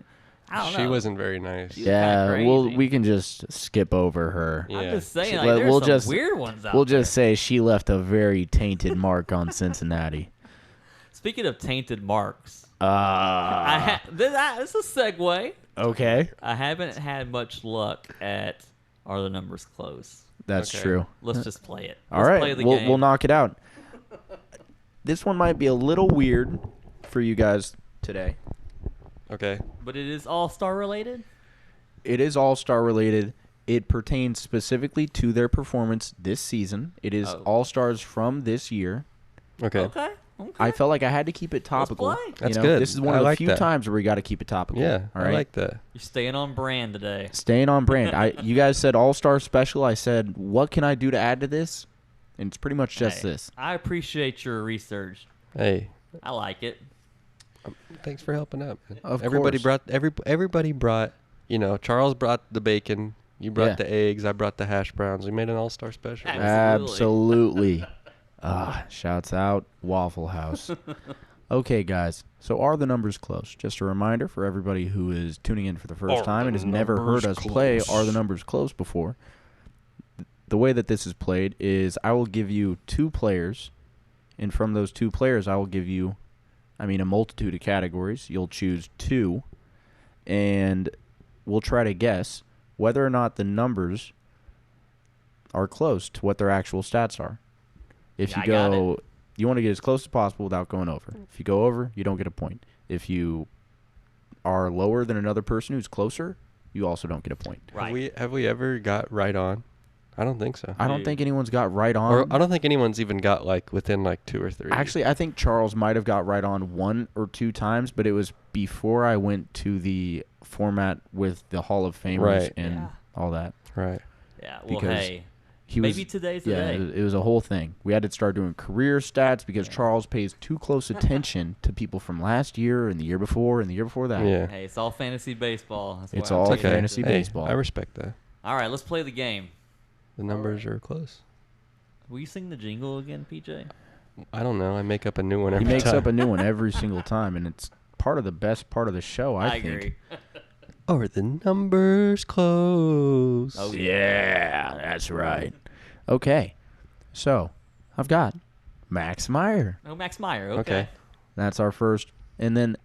I don't know. She wasn't very nice. She was kinda Yeah, well, crazy. we can just skip over her. Yeah. I'm just saying, She- like, let- there's we'll some just- weird ones out We'll there. just say she left a very tainted mark on Cincinnati. Speaking of tainted marks, this is a segue. Okay. I haven't had much luck at Are the Numbers Close? That's Okay. true. Let's just play it. All Let's right, play the we'll game. we'll knock it out. This one might be a little weird for you guys today. Okay. But it is All-Star related? It is All-Star related. It pertains specifically to their performance this season. It is All-Stars from this year. Okay. Okay. I felt like I had to keep it topical. play. That's good. This is one I of the like few that. times where we got to keep it topical. Yeah, all I right? like that. You're staying on brand today. Staying on brand. You guys said All-Star Special. I said, what can I do to add to this? And it's pretty much just Hey, this. I appreciate your research. Hey, I like it. thanks for helping out, man. Of everybody course. everybody brought, Charles brought the bacon, you brought Yeah. the eggs, I brought the hash browns. We made an all-star special. Absolutely. Shouts out Waffle House. Okay, guys. So are the numbers close? Just a reminder for everybody who is tuning in for the first time and has never heard us play Are the Numbers Close before. The way that this is played is I will give you 2 players, and from those 2 players I will give you, a multitude of categories. You'll choose 2, and we'll try to guess whether or not the numbers are close to what their actual stats are. If you I got go, it. you want to get as close as possible without going over. If you go over, you don't get a point. If you are lower than another person who's closer, you also don't get a point. Right. Have we ever got right on? I don't think so. I don't think anyone's got right on. Or I don't think anyone's even got within 2 or 3. Actually, I think Charles might have got right on 1 or 2 times, but it was before I went to the format with the Hall of Famers Right. and all that. Right. Yeah. Well, Because hey. He Maybe was, today's the yeah, day. it was a whole thing. We had to start doing career stats because Charles pays too close attention to people from last year and the year before and the year before that. Yeah. Hey, it's all fantasy baseball. That's It's why I'm all taking it. fantasy Hey, baseball. I respect that. All right, let's play the game. The numbers are close. Will you sing the jingle again, PJ? I don't know. I make up a new one He every makes time. up a new one every single time, and it's part of the best part of the show, I think. agree. Are the numbers close? Oh, Yeah, that's right. Okay, so I've got Max Meyer. Oh, Max Meyer. Okay. Okay. That's our first. And then,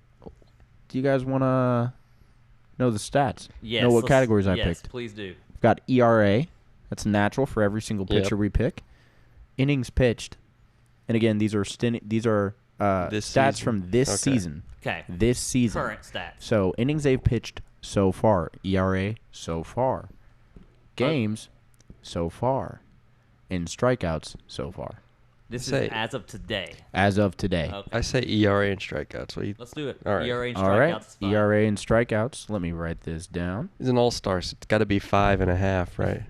do you guys want to know the stats? Yes. Know what let's- categories I yes, picked? please do. I've got ERA. That's natural for every single Yep. pitcher we pick. Innings pitched. And again, these are This stats season. from this Okay. season. Okay. This season. Current stats. So innings they've pitched so far. ERA so far. Games so far. And strikeouts so far. This Say- is as of today. As of today. Okay. I say ERA and strikeouts. Let's do it. All right. ERA and All strikeouts. right. is fine. ERA and strikeouts. Let me write this down. He's an all-star, so it's got to be 5.5, right?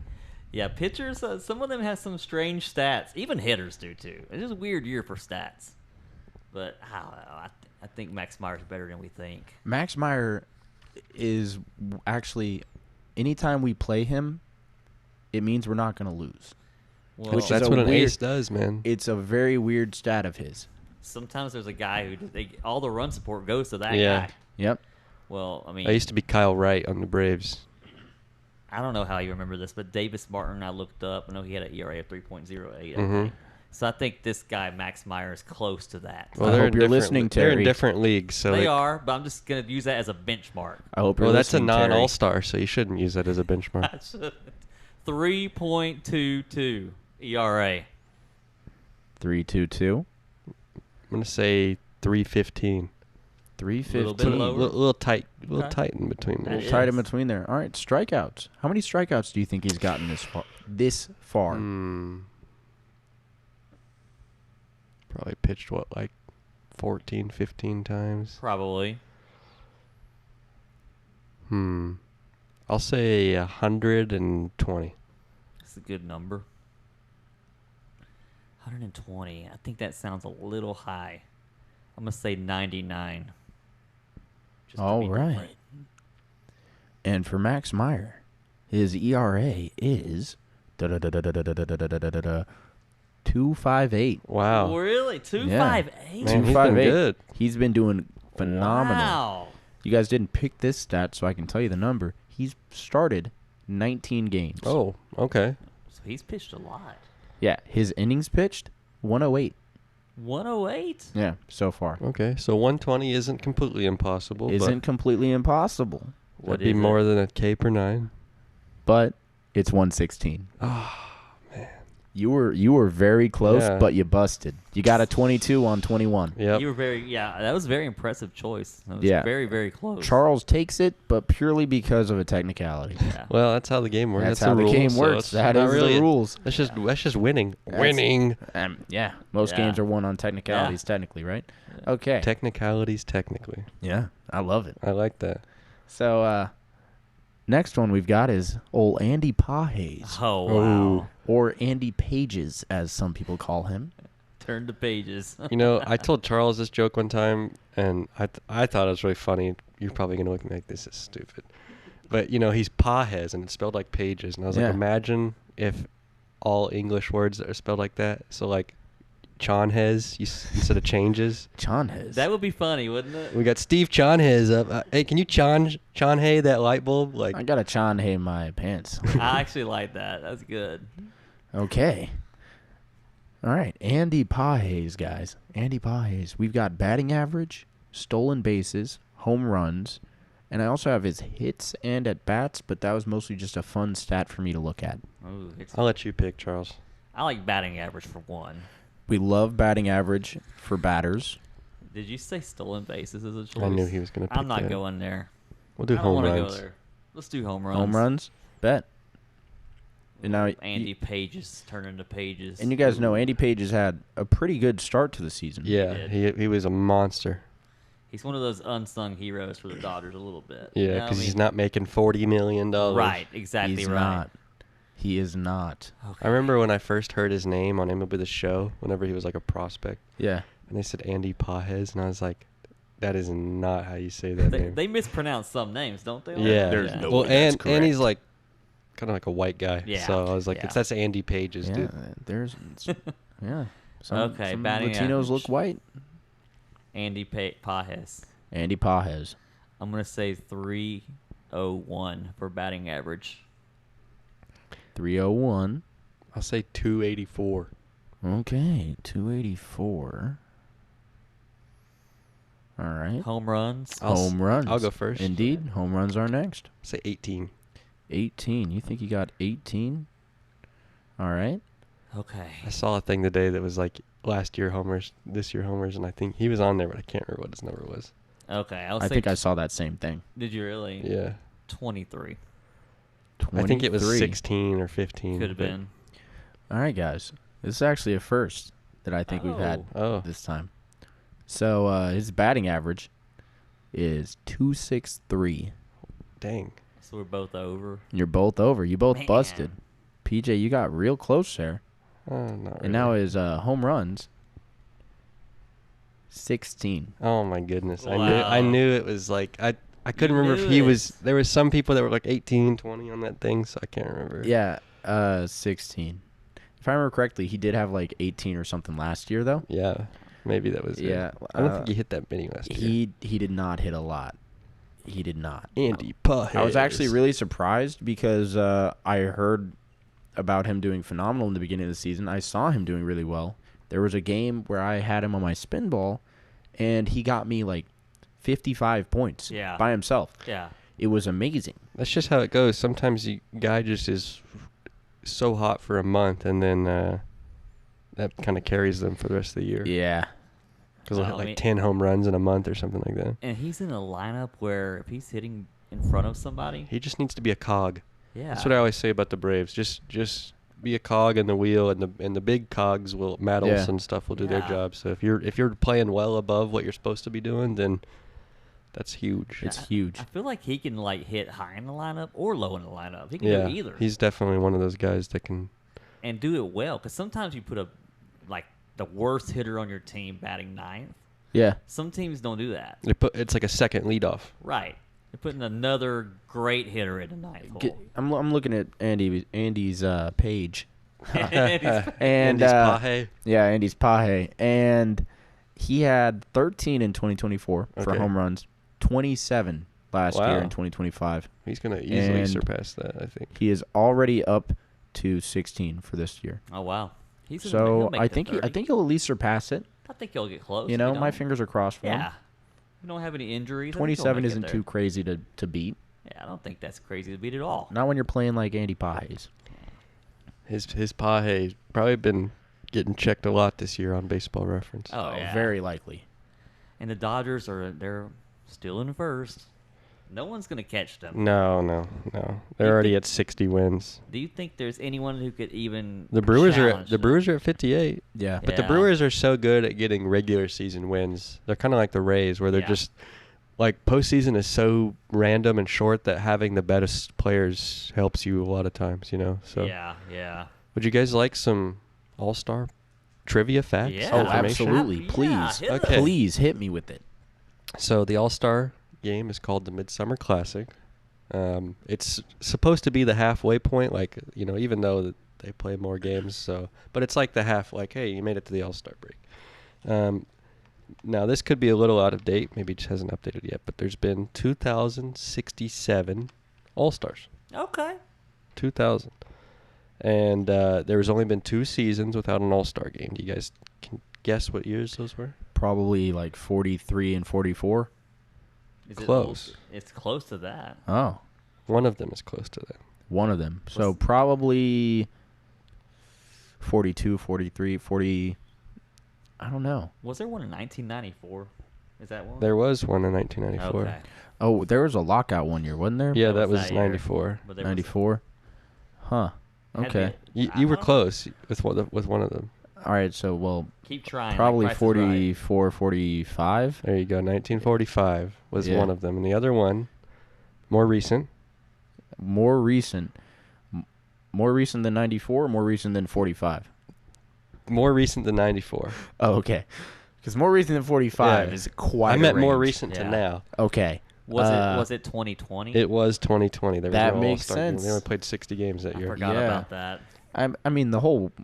Yeah, pitchers, some of them have some strange stats. Even hitters do, too. It is a weird year for stats. But, I don't know. I think Max Meyer's better than we think. Max Meyer is actually, anytime we play him, it means we're not going to lose. Well, Which is That's a what an weird- ace does, man. It's a very weird stat of his. sometimes there's a guy who all the run support goes to that Yeah. guy. Yep. Well, I mean, I used to be Kyle Wright on the Braves. I don't know how you remember this, but Davis Martin, I looked up. I know he had an ERA of 3.08. I Mhm. think. So I think this guy, Max Meyer, is close to that. Well, I they're hope in you're different listening, le- They're in Terry. different leagues, so They like- are, but I'm just going to use that as a benchmark. I hope you're Well, that's a listening, Terry. non-all-star, so you shouldn't use that as a benchmark. I shouldn't. 3.22 ERA. 3.22. I'm gonna say 3.15. 3.15. bit lower. Little tight, Okay. tight in between That there. is- Tight in between there. All right, strikeouts. How many strikeouts do you think he's gotten this far? Probably pitched 14, 15 times. Probably. I'll say 120. That's a good number. 120. I think that sounds a little high. I'm going to say 99. Just to All be right. different. And for Max Meyer, his ERA is 2.58. Wow. Really? 2.58? Man, he's been 2.58. good. He's been doing phenomenal. Wow. You guys didn't pick this stat, so I can tell you the number. He's started 19 games. Oh, okay. So he's pitched a lot. Yeah, his innings pitched 108. 108? Yeah, so far. Okay, so 120 isn't completely impossible. Isn't completely impossible, but would But be is more it? than a K per 9. but it's 116. Oh, man. You were very close, Yeah. but you busted. You got a 22 on 21. Yep. You were that was a very impressive choice. That was Yeah. very, very close. Charles takes it, but purely because of a technicality. Yeah. Well, that's how the game works. That's That's how the rules, game so works. it's That not is really the rules. That's just winning. Winning. Yeah, most Yeah. games are won on technicalities, technically, right? Okay. Technicalities, technically. Yeah, I love it. I like that. So, next one we've got is old Andy Pages, Oh, wow. or Andy Pages, as some people call him. Turn the pages. You know, I told Charles this joke one time, and I thought it was really funny. You're probably going to look at me like, this is stupid. But, you know, he's Pajes, and it's spelled like pages. And I was Yeah. like, imagine if all English words are spelled like that. So, like, Chonhez instead of changes. Chonhez. That would be funny, wouldn't it? We got Steve Chonhez up. Hey, can you Chonhay that light bulb? Like, I got a Chonhay in my pants. I actually like that. That's good. Okay. All right, Andy Pages, guys. Andy Pages. We've got batting average, stolen bases, home runs, and I also have his hits and at bats, but that was mostly just a fun stat for me to look at. Ooh, I'll let you pick, Charles. I like batting average for one. We love batting average for batters. Did you say stolen bases as a choice? I knew he was going to pick I'm not that. going there. We'll do I don't home wanna runs. go there. Let's do home runs. Home runs, bet. And now Andy Pages turn into pages. and you guys know Andy Pages had a pretty good start to the season. Yeah, did. he was a monster. He's one of those unsung heroes for the Dodgers a little bit. Yeah, You know what I because he's mean? not making $40 million. Right, exactly He's right. not. He is not. I remember when I first heard his name on MLB The Show, whenever he was like a prospect, Yeah. and they said Andy Pajes, and I was like, that is not how you say that name. They mispronounce some names, don't they? Yeah. There's no well, way that's and he's correct. like kind of like a white guy. Yeah, So I was like, yeah. that's Andy Pages, Yeah, dude. there's yeah. Some, Okay, some batting Latinos average. look white. Andy Pajes. Andy Pajes. I'm gonna say 301 for batting average. 301. I'll say 284. Okay, 284. All right. Home runs. Home runs. I'll go first. Indeed, home runs are next. I'll say 18. 18. You think you got 18? All right. Okay. I saw a thing today that was like last year homers, this year homers, and I think he was on there, but I can't remember what his number was. Okay. I think I saw that same thing. Did you really? Yeah. 23. 23. I think it was 16 or 15. Could have but- been. All right, guys. This is actually a first that I think we've had Oh. this time. So his batting average is 263. Dang. So we're both over. You're both over. You both Man. busted. PJ, you got real close there. Oh, not really. And now his home runs, 16. Oh my goodness. I Wow. knew it was like I couldn't You remember if knew he it. was there was some people that were like 18, 20 on that thing, so I can't remember. Yeah, 16. If I remember correctly, he did have like 18 or something last year, though. Yeah. Maybe that was Yeah, it. I don't think he hit that many last year. He did not hit a lot. He did not. Andy Pajes. I was actually really surprised because I heard about him doing phenomenal in the beginning of the season. I saw him doing really well. There was a game where I had him on my spin ball, and he got me like 55 points Yeah. by himself. Yeah. It was amazing. That's just how it goes. Sometimes you guy just is so hot for a month, and then that kind of carries them for the rest of the year. Yeah. Because they'll Well, hit I like mean- 10 home runs in a month or something like that. And he's in a lineup where if he's hitting in front of somebody, He just needs to be a cog. yeah. That's what I always say about the Braves. Just be a cog in the wheel, and the big cogs will Maddles Yeah. and stuff will do their Yeah. job. So if you're playing well above what you're supposed to be doing, then that's huge. It's I- huge. I feel like he can like hit high in the lineup or low in the lineup. He can Yeah, do either. he's definitely one of those guys that can. And do it well. Because sometimes you put a like the worst hitter on your team batting ninth. Yeah. Some teams don't do that. It's like a second leadoff. Right. They're putting another great hitter in the ninth hole. I'm looking at Andy's page. And And Andy's Paje. yeah, Andy's Paje. And he had 13 in 2024 for Okay. home runs, 27 last year Wow. in 2025. He's gonna easily And- surpass that, I think. He is already up to 16 for this year. Oh wow. He'll So make I the think 30. he'll at least surpass it. I think he'll get close. You if know, he my don't. fingers are crossed for Yeah. him. We don't have any injuries. I think he'll 27 make it isn't there. too crazy to beat. Yeah, I don't think that's crazy to beat at all. Not when you're playing like Andy Pajes. His Pahe's probably been getting checked a lot this year on Baseball Reference. Oh, yeah. Very likely. And the Dodgers they're still in first. No one's gonna catch them. No. They're already at 60 wins. Do you think there's anyone who could even The Brewers challenge them? are at 58. Yeah. But the Yeah. Brewers are so good at getting regular season wins. They're kind of like the Rays, where they're Yeah. just like postseason is so random and short that having the best players helps you a lot of times. So Yeah. would you guys like some All-Star trivia facts? Yeah. Oh, information? absolutely. Yeah, Please. hit Okay. us. Please hit me with it. So the All-Star game is called the Midsummer Classic. It's supposed to be the halfway point, like, even though that they play more games. But it's like the half, like, hey, you made it to the All-Star break. Now this could be a little out of date, maybe it just hasn't updated yet, but there's been 2,067 All-Stars. Okay. 2,000. And there's only been 2 seasons without an All-Star game. Do you guys can guess what years those were? Probably like 43 and 44. Is it Close. old? It's close to that. Oh, One of them is close to that. one of them. So What's- probably 42, 43, 40. I don't know. Was there one in 1994? Is that one? There was one in 1994. Okay. Oh, there was a lockout one year, wasn't there? Yeah, That that was was that year. 94. But there was- 94. Huh. had to Okay. be- You were I don't know. close with one of them. All right. So, well, Keep trying. like probably Price is Right. 44, 45. There you go. 1945 was Yeah. one of them, and the other one, more recent. More recent. More recent than 94 or more recent than 45? More recent than 94. Oh, okay. Because more recent than 45 Yeah. is quite I meant more range. recent to Yeah. now. Okay. Was it 2020? It was 2020. There was That no makes All-Star game. sense. They only played 60 games that I year. forgot Yeah. about that. I mean,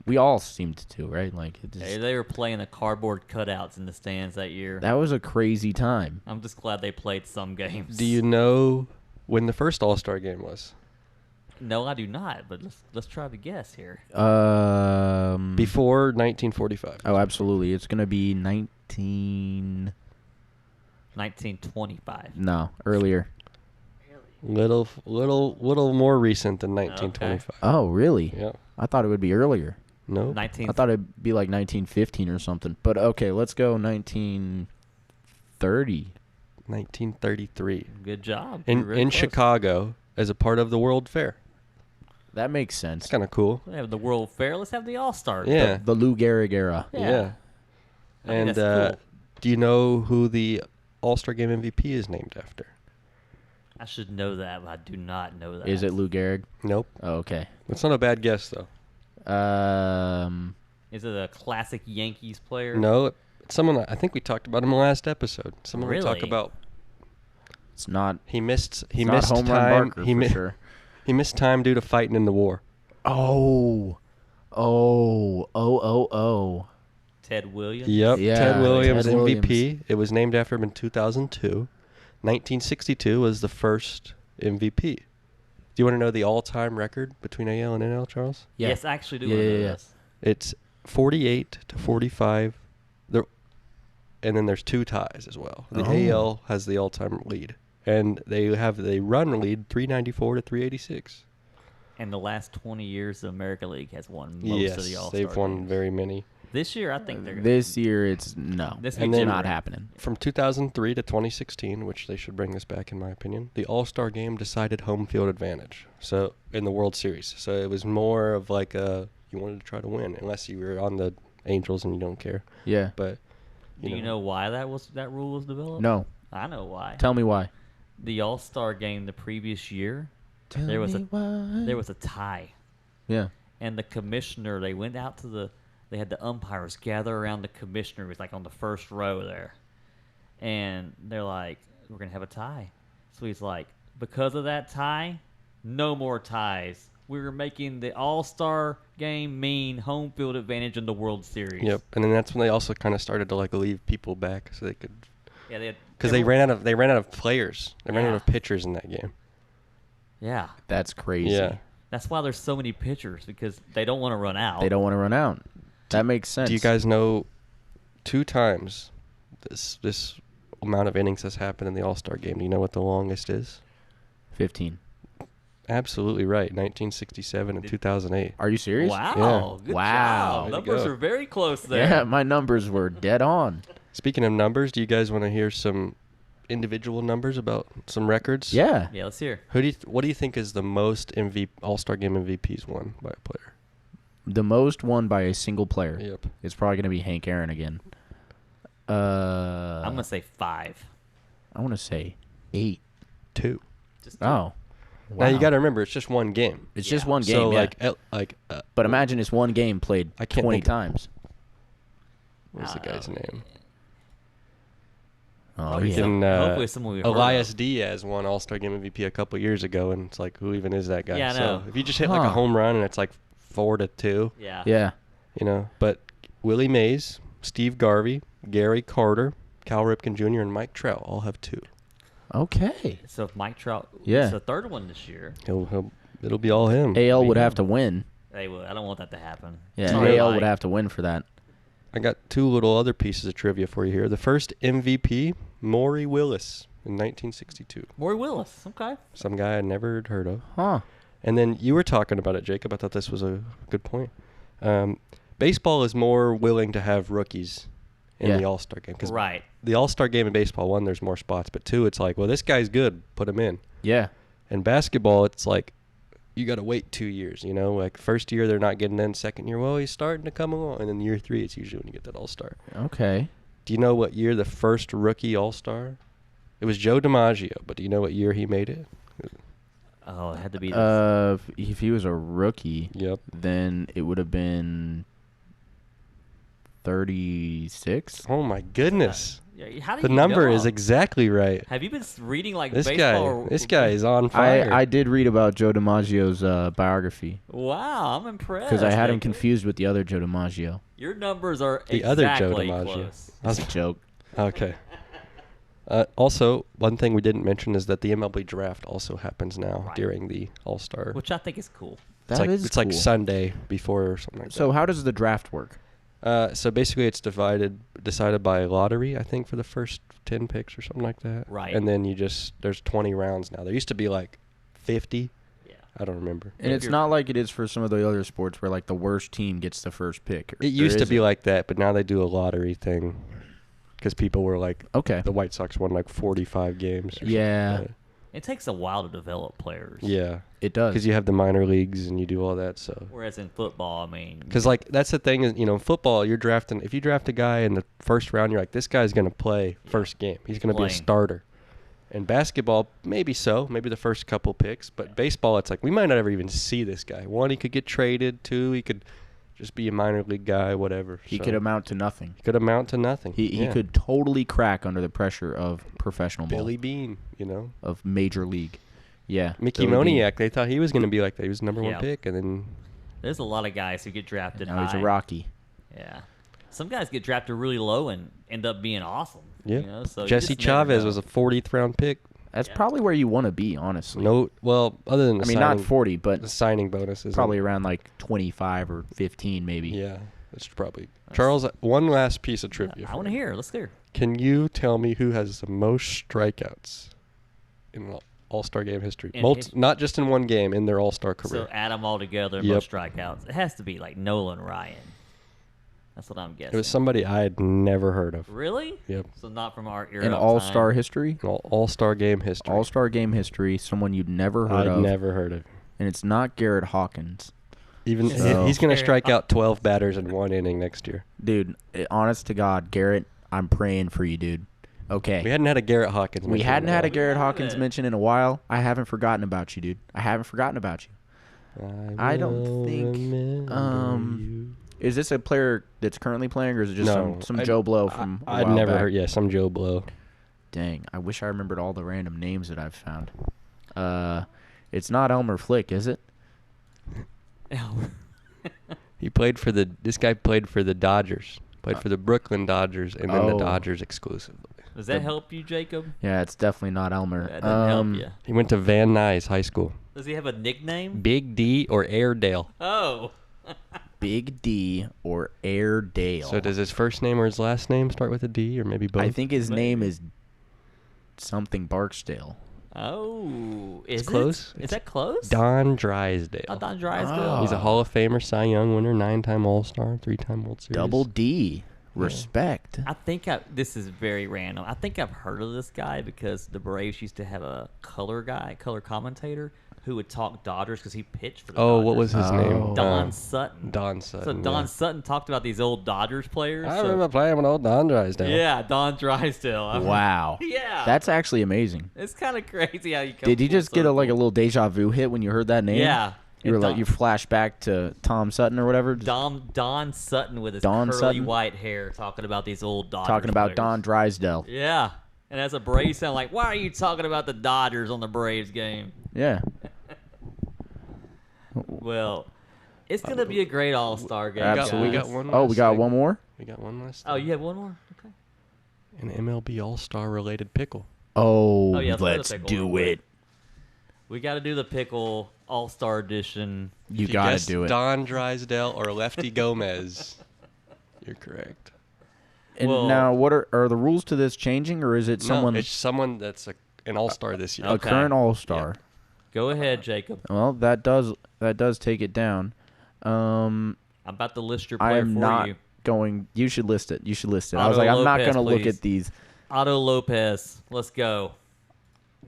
we all seemed to, right? Like, it just, They were playing the cardboard cutouts in the stands that year. that was a crazy time. I'm just glad they played some games. Do you know when the first All-Star game was? No, I do not. But let's try to guess here. Before 1945. Oh, absolutely. It's gonna be 1925. No, earlier. Little more recent than 1925. Oh, really? Yeah. I thought it would be earlier. No. 19. I thought it'd be like 1915 or something. But okay, let's go 1930. 1933. Good job. You're In really close. Chicago as a part of the World Fair. That makes sense. It's kind of cool. We have the World Fair. Let's have the All Star. Yeah. The Lou Gehrig era. Yeah. Yeah. I think And that's cool. do you know who the All-Star Game MVP is named after? I should know that, but I do not know that. Is it Lou Gehrig? Nope. Oh, okay. That's not a bad guess, though. Is it a classic Yankees player? No, it's someone I think we talked about in the last episode. Someone we talk Really? about. It's not. He missed It's not home run time. Barker He for mi- sure. He missed time due to fighting in the war. Oh. Ted Williams? Yep. Yeah, Ted Williams Ted MVP. Williams. It was named after him in 2002. 1962 was the first MVP. Do you want to know the all-time record between AL and NL, Charles? Yeah. Yes, I actually do Yeah, want to know yeah, yeah. this. It's 48 to 45. And then there's 2 ties as well. The Oh. AL has the all-time lead. And they have the run lead 394 to 386. And the last 20 years, the American League has won most of the All Star. they've won very many. This year, I think they're This year, it's no. This It's and then- not happening. From 2003 to 2016, which they should bring this back in my opinion, the All-Star game decided home field advantage. So in the World Series. So it was more of like you wanted to try to win, unless you were on the Angels and you don't care. Yeah. But Do you know why that rule was developed? No. I know why. Tell me why. The All Star game the previous year, Tell there was me why. there was a tie, Yeah. and the commissioner they went out to they had the umpires gather around the commissioner who was like on the first row there, and they're like, we're gonna have a tie. So he's like, because of that tie, no more ties. We're making the All-Star game mean home field advantage in the World Series. Yep. And then that's when they also kind of started to like leave people back so they could, Yeah, because they ran out of players. They ran out Yeah. of pitchers in that game. Yeah, That's crazy. Yeah. that's why there's so many pitchers because they don't want to run out. They don't want to run out. That makes sense. Do you guys know 2 times this amount of innings has happened in the All-Star game? Do you know what the longest is? 15. Absolutely right. 1967 and 2008. Are you serious? Wow. Yeah. Good Wow. job. Way to Numbers go. are very close there. Yeah, my numbers were dead on. Speaking of numbers, do you guys want to hear some individual numbers about some records? Yeah. Yeah, let's hear. What do you think is the most All-Star Game MVPs won by a player? The most won by a single player. Yep. It's probably going to be Hank Aaron again. I'm going to say 5. I want to say 8. 2. Just Oh. Now you Wow. got to remember, it's just one game. It's just Yeah. one game, So yeah. But imagine it's one game played I can't 20 think- times. what's the guy's name? Oh, Probably yeah. Freaking, hopefully someone we've heard Elias of. Diaz won All-Star Game MVP a couple years ago, and it's like, who even is that guy? Yeah, I so know. if you just hit like a Huh. home run and it's like 4-2, Yeah. Yeah. you know. But Willie Mays, Steve Garvey, Gary Carter, Cal Ripken Jr., and Mike Trout all have 2. Okay. So if Mike Trout Yeah. is the third one this year, It'll be all him. AL would have to win. they would. I don't want that to happen. Yeah, Sorry, AL would Mike. have to win for that. I got 2 little other pieces of trivia for you here. The first MVP, Maury Willis in 1962. Maury Willis. Okay. Some guy I never had heard of. Huh. And then you were talking about it, Jacob. I thought this was a good point. Baseball is more willing to have rookies in Yeah. the All-Star game. Because Right. the All-Star game in baseball, 1, there's more spots. But 2, it's like, well, this guy's good. Put him in. Yeah. And basketball, it's like, you got to wait 2 years, you know? Like, first year, they're not getting in. Second year, well, he's starting to come along. And then year 3, it's usually when you get that All-Star. Okay. Do you know what year the first rookie All-Star? It was Joe DiMaggio, but do you know what year he made it? Oh, it had to be. This. If he was a rookie, Yep. then it would have been 36. Oh, my goodness. Yeah, how do The you number know? is exactly right. Have you been reading like This baseball? guy is on fire. I did read about Joe DiMaggio's biography Wow, I'm impressed. because I had him Jacob. confused with the other Joe DiMaggio. Your numbers are The other Joe exactly DiMaggio. close. That's a joke. Okay. Also, one thing we didn't mention is that the MLB draft also happens now Right. during the All-Star. Which I think is cool. It's like is it's like cool. Sunday before or something like So how does the draft work? that. So basically, it's decided by lottery, I think, for the first 10 picks or something like that. Right. And then there's 20 rounds now. There used to be like 50. Yeah. I don't remember. And it's not like it is for some of the other sports where like the worst team gets the first pick. It used to be like that, but now they do a lottery thing because people were like, Okay. the White Sox won like 45 games. Or Yeah. something like that. It takes a while to develop players. Yeah. It does. Because you have the minor leagues and you do all that, so. Whereas in football, I mean, Because, like, that's the thing is, in football, you're drafting. If you draft a guy in the first round, you're like, this guy's going to play first game. He's going to be a Playing. starter. And basketball, maybe so. Maybe the first couple picks. But baseball, it's like, we might not ever even see this guy. 1, he could get traded. 2, he could just be a minor league guy, whatever. he So, could amount to nothing. He could amount to nothing. He Yeah. could totally crack under the pressure of professional Billy ball, Bean, of major league. Yeah. Mickey Billy Bean. Moniak, they thought he was going to be like that. He was the number 1 Yeah. pick. And then, there's a lot of guys who get drafted Now he's a high. Rocky. Yeah. Some guys get drafted really low and end up being awesome. yeah. So you Jesse just never Chavez know. was a 40th round pick. That's Yeah. probably where you want to be, honestly. Other than the I mean, signing, not 40, but the signing bonuses. probably around like 25 or 15 maybe. Yeah, that's probably. Charles, one last piece of trivia. I want to hear. Let's hear. Can you tell me who has the most strikeouts in All-Star game history? Not just in one game, in their All-Star career. So add them all together, Yep. most strikeouts. It has to be like Nolan Ryan. That's what I'm guessing. It was somebody I had never heard of. Really? Yep. So not from our era. In of All-Star time. history, In All-Star game history. All-Star game history, someone you'd never heard I'd of, never heard of. and it's not Garrett Hawkins. Even So- he's going to strike out 12 batters in 1 inning next year. Dude, honest to God, Garrett, I'm praying for you, dude. Okay. We hadn't had a Garrett Hawkins. We mention hadn't in had a while. Garrett haven't. Hawkins mention in a while. I haven't forgotten about you, dude. I haven't forgotten about you. I don't will think, remember you. Is this a player that's currently playing, or is it just No, some I- Joe Blow from a I'd while never back? heard. Yeah, some Joe Blow. Dang, I wish I remembered all the random names that I've found. It's not Elmer Flick, is it? He played for this guy played for the Dodgers. Played for the Brooklyn Dodgers and then the Oh. Dodgers exclusively. Does that help you, Jacob? Yeah, it's definitely not Elmer. That didn't help you. He went to Van Nuys High School. Does he have a nickname? Big D or Airedale. Oh. Big D or Airedale. So does his first name or his last name start with a D or maybe both? I think his Maybe. name is something Barksdale. Oh, is It's close. Is that close? Don Drysdale. Oh, Don Drysdale. He's a Hall of Famer, Cy Young winner, 9-time All-Star, 3-time World Series. Double D. Respect. I think this is very random. I think I've heard of this guy because the Braves used to have a color commentator who would talk Dodgers because he pitched for the Dodgers. What was his name? Don Sutton. Don Sutton. So Don Sutton talked about these old Dodgers players. I remember playing with old Don Drysdale. Yeah, Don Drysdale. Wow. Yeah. That's actually amazing. It's kind of crazy how you come Did you full just get a circle. little deja vu hit when you heard that name? Yeah. You were And like, you flash back to Tom Sutton or whatever? Don Sutton with his Don curly Sutton? white hair talking about these old Dodgers Talking about players. Don Drysdale. Yeah. And as a Braves fan, like, why are you talking about the Dodgers on the Braves game? Yeah. Well, it's going to be a great All-Star game. Absolutely. We guys. got one Oh, we last got thing. one more? We got one last Oh, thing. you have one more? Okay. An MLB All-Star related pickle. Oh, Yeah, let's pickle do real quick. it. We got to do the Pickle All-Star Edition. You If got to guessed do it. Don Drysdale or Lefty Gomez. You're correct. And Well- now, what are the rules to this changing, or is it someone, No, it's someone that's an All-Star this year. a Okay. current All-Star? Go ahead, Jacob. Well, that does take it down. I'm about to list your I player am for not you. going. You should list it. I was Otto like, I'm not Lopez, going to look please. at these. Otto Lopez. Let's go.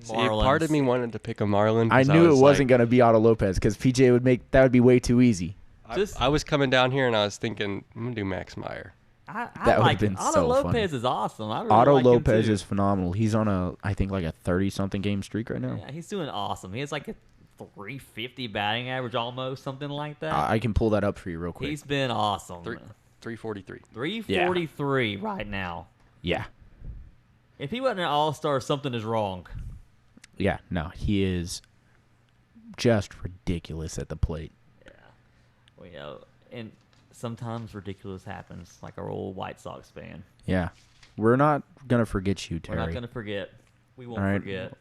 See, part of me wanted to pick a Marlin. I 'cause knew it was wasn't like- going to be Otto Lopez because PJ would make that would be way too easy. I was coming down here and I was thinking, I'm going to do Max Meyer. I That would've like been Otto so Lopez funny. is awesome. I really Otto like him Lopez too. is phenomenal. He's on I think like a 30-something game streak right now. Yeah, he's doing awesome. He has like a 350 batting average almost, something like that. I can pull that up for you real quick. He's been awesome. 343. 343 right now. Yeah. If he wasn't an all-star, something is wrong. Yeah, no, he is just ridiculous at the plate. Well, you know, and sometimes ridiculous happens, like our old White Sox fan. Yeah. We're not going to forget you, Terry. We're not going to forget. We won't All right. forget.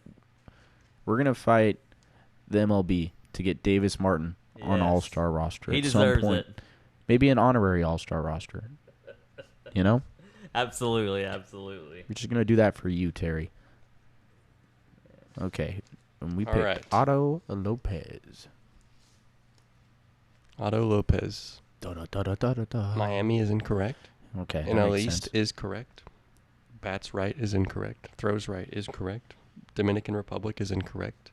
We're going to fight the MLB to get Davis Martin on Yes. All-Star roster He at some deserves point. it. Maybe an honorary All-Star roster. You know? Absolutely, absolutely. We're just going to do that for you, Terry. Okay. And we All picked right. Otto Lopez. Otto Lopez. Da-da-da-da-da-da. Miami is incorrect. Okay. that NL makes East sense. is correct. Bats right is incorrect. Throws right is correct. Dominican Republic is incorrect.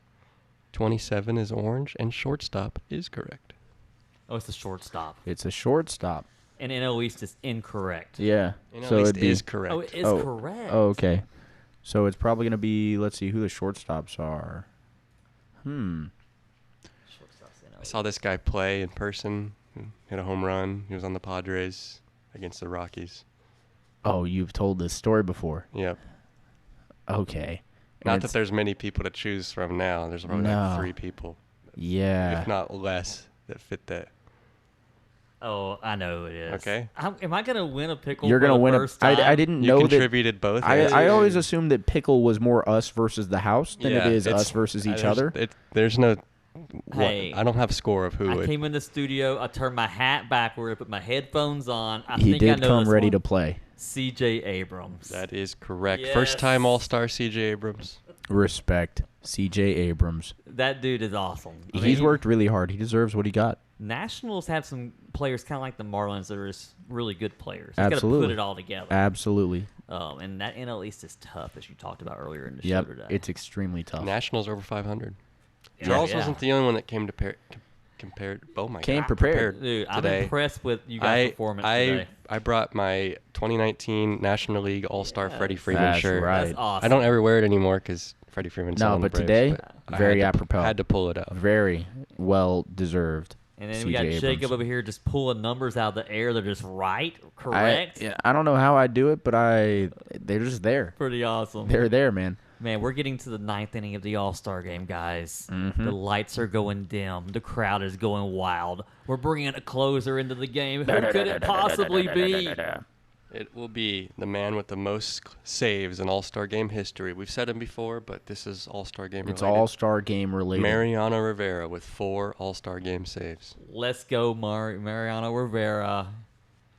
27 is orange. And shortstop is correct. Oh, it's the shortstop. It's a shortstop. And NL East is incorrect. Yeah. NL so East it'd be is correct. Oh, it is Oh. correct. Oh, okay. So it's probably going to be, let's see who the shortstops are. Shortstop's NL I saw this guy play in person. Hit a home run. He was on the Padres against the Rockies. Oh, you've told this story before. Yep. Okay. Not And that it's- there's many people to choose from now. There's probably No. like 3 people, Yeah. if not less, that fit that. Oh, I know who it is. Okay. Am I going to win a pickle You're for going to the win first I time? didn't You know that. contributed both. I answers. always assumed that Pickle was more us versus the house than it is us versus each other. There's no. Hey. I don't have a score of who I would. came in the studio. I turned my hat backward. I put my headphones on. I He think I did know come this ready one. to play. C.J. Abrams. That is correct. First Yes. time All-Star C.J. Abrams. Respect. C.J. Abrams. That dude is awesome. I He's mean, worked really hard. He deserves what he got. Nationals have some players kind of like the Marlins that are just really good players. He's got to Absolutely. put it all together. Absolutely. And that NL East is tough, as you talked about earlier in the Yep. show today. It's extremely tough. Nationals over 500. Yeah, Charles yeah. wasn't the only one that came compared. Oh my Came God, prepared. Dude, I'm today. impressed with you guys' performance today. I brought my 2019 National League All-Star Freddie Freeman That's shirt. right. That's awesome. I don't ever wear it anymore because Freddie Freeman's No, still on the but Braves, today, but I very had to- apropos. Had to pull it up. Very well deserved. And then C.J. we got Abrams. Jacob over here just pulling numbers out of the air. They're just right, correct. I don't know how I do it, but they're just there. Pretty awesome. They're there, man. Man, we're getting to the 9th inning of the All-Star game, guys. Mm-hmm. The lights are going dim. The crowd is going wild. We're bringing a closer into the game. Who could it possibly be? It will be the man with the most saves in All-Star Game history. We've said him before, but this is All-Star Game It's related. All-Star game related. Mariano Rivera with 4 All-Star Game saves. Let's go, Mariano Rivera.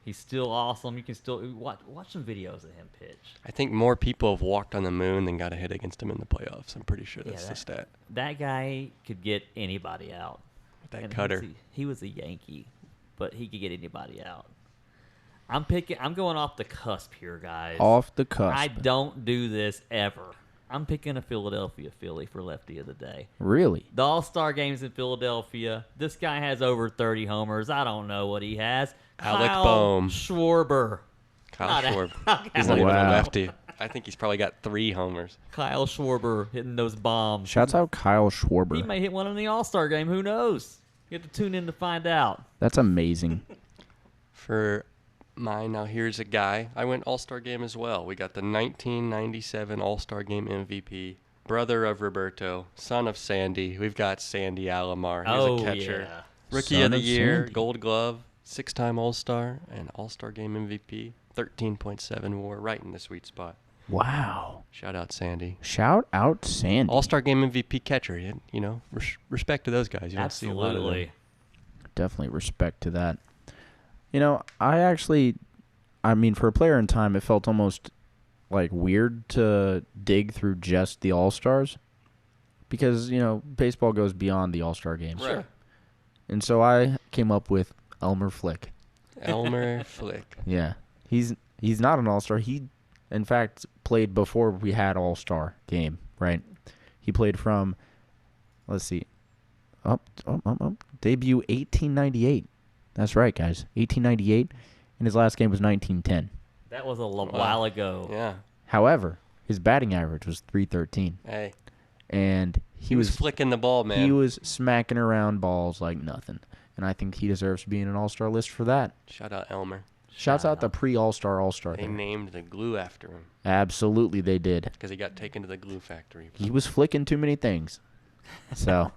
He's still awesome. You can still watch some videos of him pitch. I think more people have walked on the moon than got a hit against him in the playoffs. I'm pretty sure that's the stat. That guy could get anybody out. That cutter. He was a Yankee, but he could get anybody out. I'm going off the cusp here, guys. Off the cusp. I don't do this ever. I'm picking a Philadelphia Philly for Lefty of the Day. Really? The All-Star Game's in Philadelphia. This guy has over 30 homers. I don't know what he has. Alec Kyle Bohm. Schwarber. Kyle Schwarber. He's not even a lefty. I think he's probably got 3 homers. Kyle Schwarber hitting those bombs. Shouts out Kyle Schwarber. He may hit one in the All-Star Game. Who knows? You have to tune in to find out. That's amazing. For mine, now here's a guy. I went All-Star Game as well. We got the 1997 All-Star Game MVP, brother of Roberto, son of Sandy. We've got Sandy Alomar. He's a catcher. Yeah. Rookie Son of the of Year, Sandy. Gold Glove, 6-time All-Star, and All-Star Game MVP. 13.7 WAR, right in the sweet spot. Wow. Shout out Sandy. Shout out Sandy. All-Star Game MVP catcher. You know, respect to those guys. You don't see a lot of them. Absolutely. Definitely respect to that. You know, I mean, for a player in time, it felt almost like weird to dig through just the All-Stars because, you know, baseball goes beyond the All-Star games. Right. And so I came up with Elmer Flick. Elmer Flick. Yeah. He's not an All-Star. He, in fact, played before we had All-Star game, right? He played from, let's see, debut 1898. That's right, guys. 1898, and his last game was 1910. That was a while ago. Yeah. However, his batting average was 313, Hey. and He was flicking the ball, man. he was smacking around balls like nothing. And I think he deserves to be in an All-Star list for that. Shout out Elmer. Shouts out the pre-All-Star All-Star. They there. named the glue after him Absolutely, they did. because he got taken to the glue factory. He was flicking too many things. So,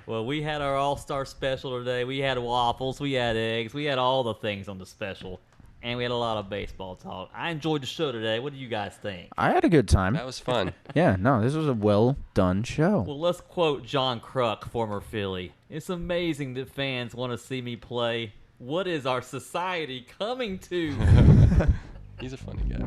Well, we had our All-Star special today. We had waffles, we had eggs, we had all the things on the special, and we had a lot of baseball talk. I enjoyed the show today. What do you guys think? I had a good time. That was fun. Yeah, no, this was a well-done show. Well, let's quote John Kruk, former Philly. It's amazing that fans want to see me play. What is our society coming to? He's a funny guy.